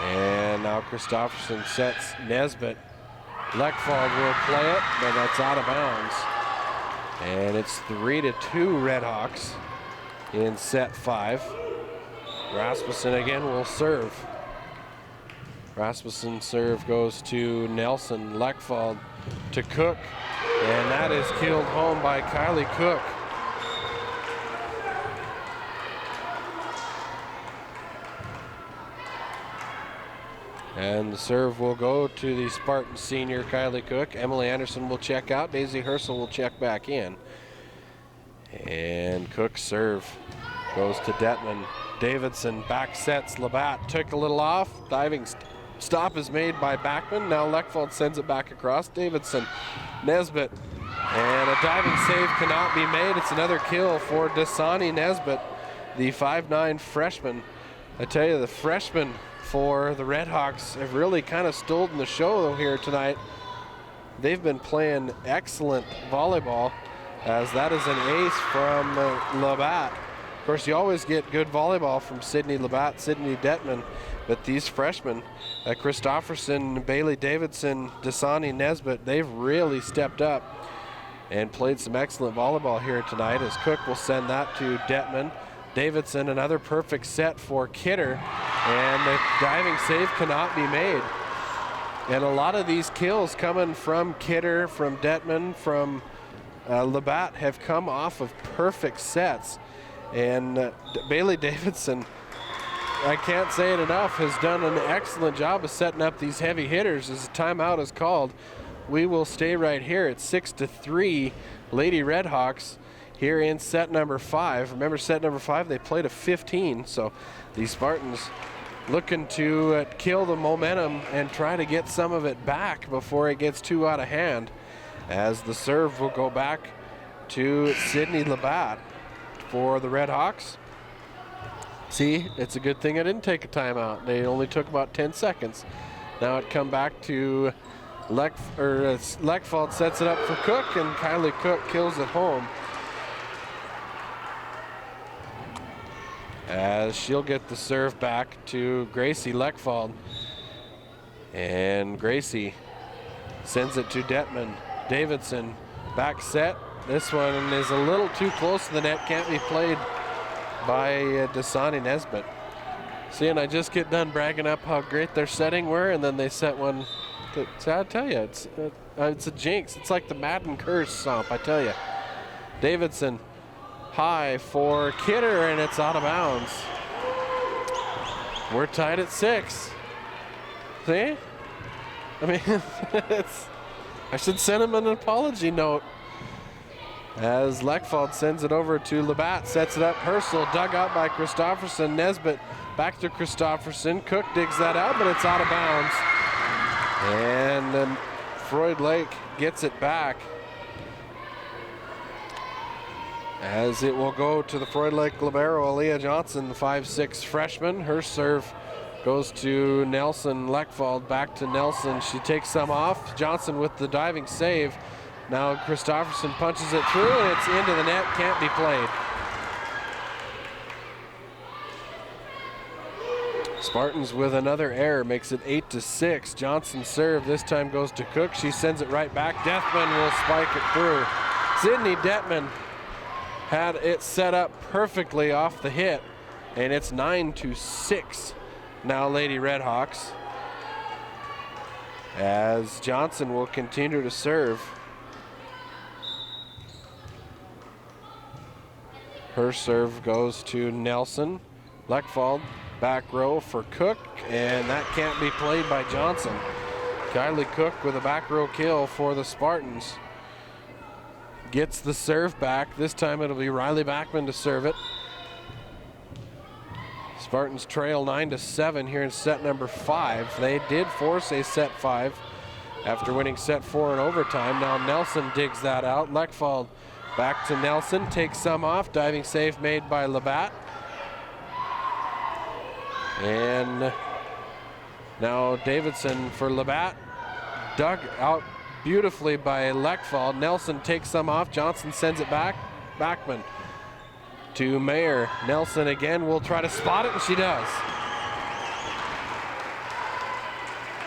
And now Christofferson sets Nesbitt. Leckfald will play it, but that's out of bounds. And it's 3-2 Redhawks in set 5. Rasmussen again will serve. Rasmussen serve goes to Nelson. Leckfald to Cook, and that is killed home by Kylie Cook. And the serve will go to the Spartan senior, Kylie Cook. Emily Anderson will check out. Daisy Hersel will check back in. And Cook's serve goes to Detman. Davidson back sets Labatt. Took a little off. Diving stop is made by Backman. Now Leckfald sends it back across. Davidson, Nesbitt. And a diving save cannot be made. It's another kill for Desani Nesbitt, the 5'9" freshman. I tell you, the freshmen for the Redhawks have really kind of stolen the show here tonight. They've been playing excellent volleyball, as that is an ace from Labatt. Of course, you always get good volleyball from Sydney Labatt, Sydney Detman, but these freshmen, Christofferson, Bailey Davidson, Desani Nesbitt, they've really stepped up and played some excellent volleyball here tonight, as Cook will send that to Detman. Davidson, another perfect set for Kidder, and the diving save cannot be made. And a lot of these kills coming from Kidder, from Detman, from Labatt have come off of perfect sets. And Bailey Davidson I can't say it enough, has done an excellent job of setting up these heavy hitters. As a timeout is called, we will stay right here at 6-3 Lady Redhawks here in set number 5. Remember, set number 5, they played a 15, so the Spartans looking to kill the momentum and try to get some of it back before it gets too out of hand, as the serve will go back to Sydney Labatt for the Redhawks. See, it's a good thing I didn't take a timeout. They only took about 10 seconds. Now it come back to Leckfald sets it up for Cook, and Kylie Cook kills it home, as she'll get the serve back to Gracie Leckfald. And Gracie sends it to Detman. Davidson, back set. This one is a little too close to the net, can't be played by Dasani Nesbitt. See, and I just get done bragging up how great their setting were, and then they set one. I tell you, it's a jinx. It's like the Madden curse, Somp, I tell you. Davidson, high for Kidder, and it's out of bounds. We're tied at 6. See? I mean, I should send him an apology note. As Leckfald sends it over to Labatt, sets it up. Herschel dug out by Christofferson. Nesbitt back to Christofferson. Cook digs that out, but it's out of bounds. And then Froid Lake gets it back, as it will go to the Froid Lake libero, Aaliyah Johnson, the 5'6" freshman. Her serve goes to Nelson Leckfald, back to Nelson. She takes some off. Johnson with the diving save. Now Christofferson punches it through, and it's into the net, can't be played. Spartans with another error, makes it 8-6. Johnson serve, this time goes to Cook. She sends it right back. Deathman will spike it through. Sydney Detman had it set up perfectly off the hit, and it's 9-6 now Lady Redhawks, as Johnson will continue to serve. Her serve goes to Nelson. Leckfald, back row for Cook, and that can't be played by Johnson. Kylie Cook with a back row kill for the Spartans. Gets the serve back. This time it'll be Riley Backman to serve it. Spartans trail 9-7 here in set number 5. They did force a set 5 after winning set 4 in overtime. Now Nelson digs that out. Leckfald back to Nelson, takes some off. Diving save made by Labatt. And now Davidson for Labatt. Dug out beautifully by Leckfald. Nelson takes some off. Johnson sends it back. Backman to Mayer. Nelson again will try to spot it, and she does.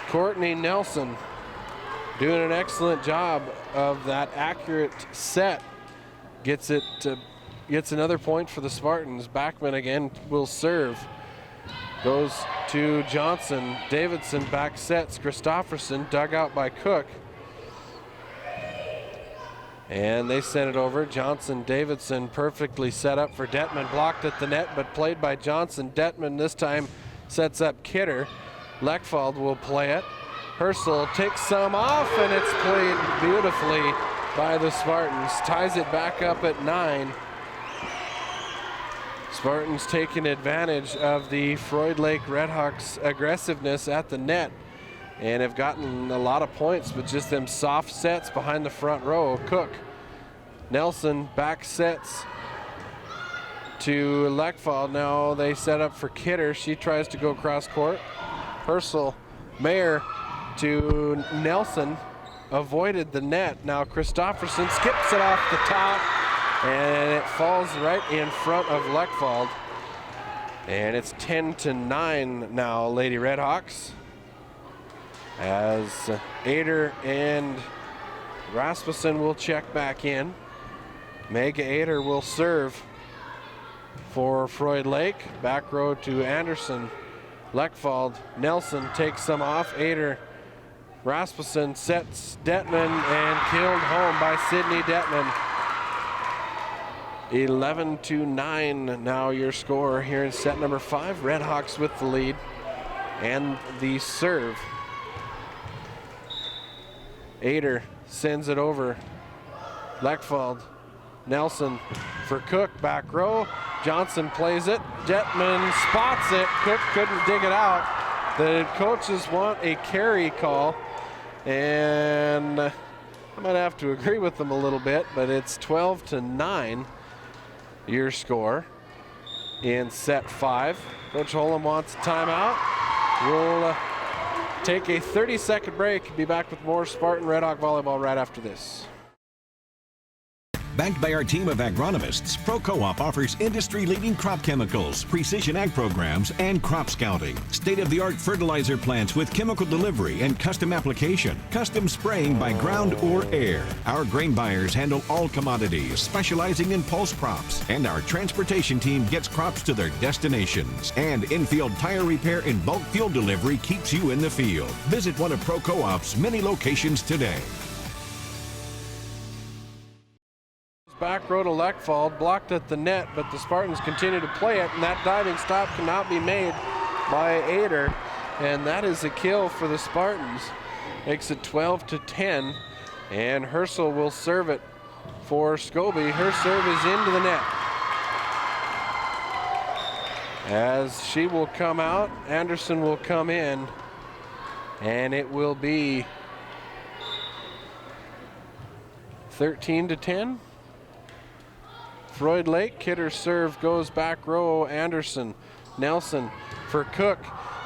Courtney Nelson doing an excellent job of that accurate set. Gets another point for the Spartans. Backman again will serve. Goes to Johnson. Davidson back sets. Christofferson dug out by Cook. And they sent it over. Johnson, Davidson perfectly set up for Detman. Blocked at the net, but played by Johnson. Detman this time sets up Kidder. Leckfald will play it. Herschel takes some off, and it's played beautifully by the Spartans. Ties it back up at 9. Spartans taking advantage of the Froid Lake Redhawks' aggressiveness at the net and have gotten a lot of points, but just them soft sets behind the front row. Cook, Nelson back sets to Leckfald. Now they set up for Kidder. She tries to go cross court. Herschel, Mayer to Nelson, avoided the net. Now Christofferson skips it off the top, and it falls right in front of Leckfald. And it's 10-9 now, Lady Redhawks, as Ader and Rasmussen will check back in. Mega Ader will serve for Froid Lake. Back row to Anderson. Leckfald, Nelson takes some off. Ader, Rasmussen sets Detman, and killed home by Sydney Detman. 11-9 now your score here in set number 5. Redhawks with the lead and the serve. Ader sends it over. Leckfeld, Nelson for Cook, back row. Johnson plays it. Detman spots it. Cook couldn't dig it out. The coaches want a carry call, and I might have to agree with them a little bit, but it's 12-9 your score in set 5. Coach Holm wants a timeout. We'll take a 30-second break. Be back with more Spartan Redhawk volleyball right after this. Backed by our team of agronomists, Pro Co-op offers industry-leading crop chemicals, precision ag programs, and crop scouting. State-of-the-art fertilizer plants with chemical delivery and custom application, custom spraying by ground or air. Our grain buyers handle all commodities, specializing in pulse crops, and our transportation team gets crops to their destinations. And in-field tire repair and bulk fuel delivery keeps you in the field. Visit one of Pro Co-op's many locations today. Back row to Leckfeld, blocked at the net, but the Spartans continue to play it, and that diving stop cannot be made by Ader, and that is a kill for the Spartans. Makes it 12-10, and Herschel will serve it for Scobey. Her serve is into the net. As she will come out, Anderson will come in, and it will be 13-10. Froid Lake, Kidder serve goes back row, Anderson. Nelson for Cook,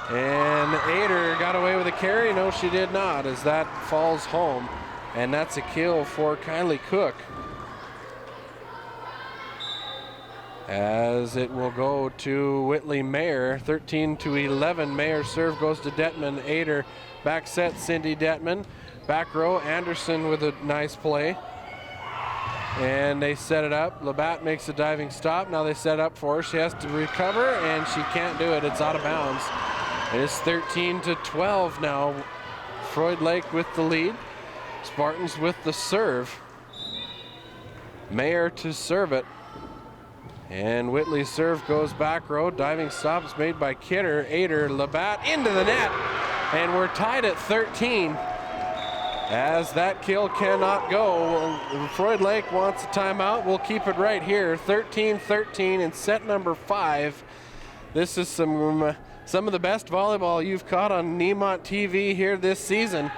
and Ader got away with a carry. No, she did not, as that falls home, and that's a kill for Kylie Cook. As it will go to Whitley Mayer, 13-11. Mayer serve goes to Detman. Ader back set, Cindy Detman. Back row, Anderson with a nice play. And they set it up. Labatt makes a diving stop. Now they set up for her. She has to recover, and she can't do it. It's out of bounds. It is 13-12 now. Froid Lake with the lead. Spartans with the serve. Mayer to serve it. And Whitley's serve goes back row. Diving stop is made by Kidder. Ader, Labatt into the net. And we're tied at 13. As that kill cannot go. Froid Lake wants a timeout. We'll keep it right here. 13-13 in set number 5. This is some of the best volleyball you've caught on Nemont.TV here this season.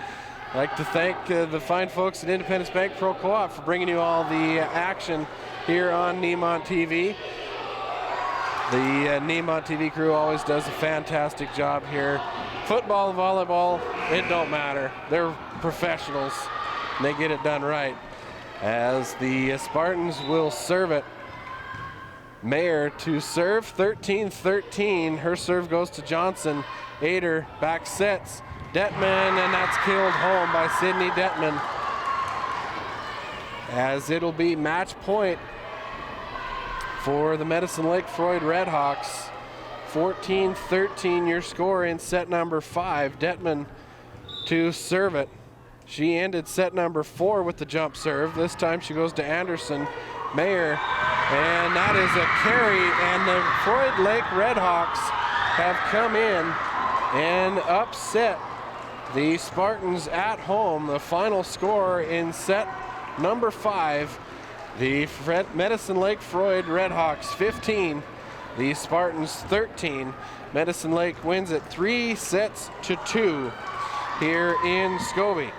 I'd like to thank the fine folks at Independence Bank Pro Co-op for bringing you all the action here on Nemont.TV. The Nemont.TV crew always does a fantastic job here. Football, volleyball, it don't matter. They're professionals, and they get it done right. As the Spartans will serve it. Mayer to serve, 13-13. Her serve goes to Johnson. Ader back sets. Detman, and that's killed home by Sydney Detman. As it'll be match point for the Medicine Lake Froid Redhawks. 14-13 your score in set number 5. Detman to serve it. She ended set number 4 with the jump serve. This time she goes to Anderson. Mayer, and that is a carry, and the Froid Lake Redhawks have come in and upset the Spartans at home. The final score in set number 5, the Medicine Lake Froid Redhawks 15, the Spartans 13. Medicine Lake wins it 3-2 here in Scobey.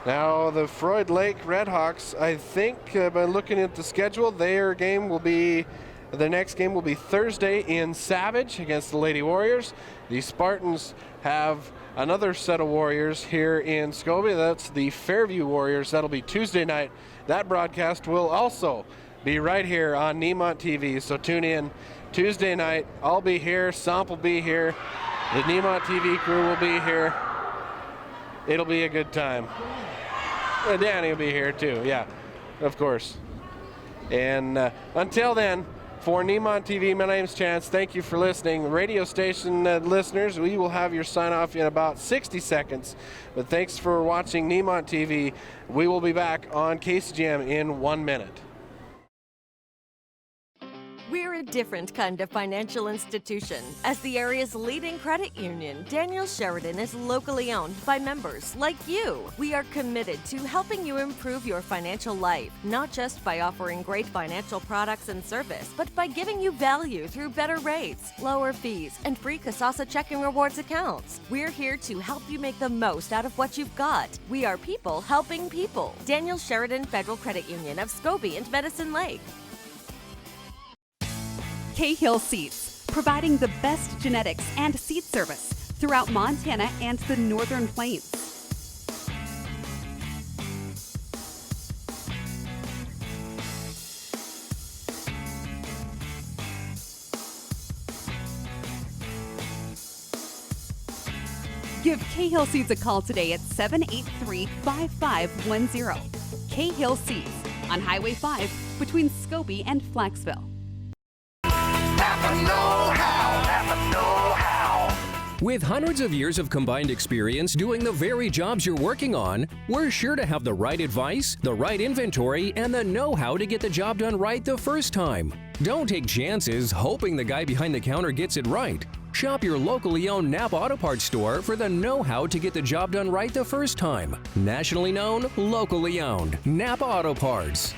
Now the Froid Lake Redhawks, I think by looking at the schedule, the next game will be Thursday in Savage against the Lady Warriors. The Spartans have another set of Warriors here in Scobey. That's the Fairview Warriors. That'll be Tuesday night. That broadcast will also be right here on Nemont.TV. So tune in Tuesday night. I'll be here. Somp will be here. The Nemont.TV crew will be here. It'll be a good time. Danny will be here too. Yeah, of course. And until then, for Nemont.TV, my name's Chance. Thank you for listening. Radio station listeners, we will have your sign off in about 60 seconds. But thanks for watching Nemont.TV. We will be back on KCGM in 1 minute. a different kind of financial institution. As the area's leading credit union, Daniel Sheridan is locally owned by members like you. We are committed to helping you improve your financial life, not just by offering great financial products and service, but by giving you value through better rates, lower fees, and free Kasasa checking rewards accounts. We're here to help you make the most out of what you've got. We are people helping people. Daniel Sheridan Federal Credit Union of Scobey and Medicine Lake. Cahill Seeds, providing the best genetics and seed service throughout Montana and the Northern Plains. Give Cahill Seeds a call today at 783-5510. Cahill Seeds on Highway 5 between Scobey and Flaxville. With hundreds of years of combined experience doing the very jobs you're working on, we're sure to have the right advice, the right inventory, and the know-how to get the job done right the first time. Don't take chances hoping the guy behind the counter gets it right. Shop your locally owned Napa Auto Parts store for the know-how to get the job done right the first time. Nationally known, locally owned. Napa Auto Parts.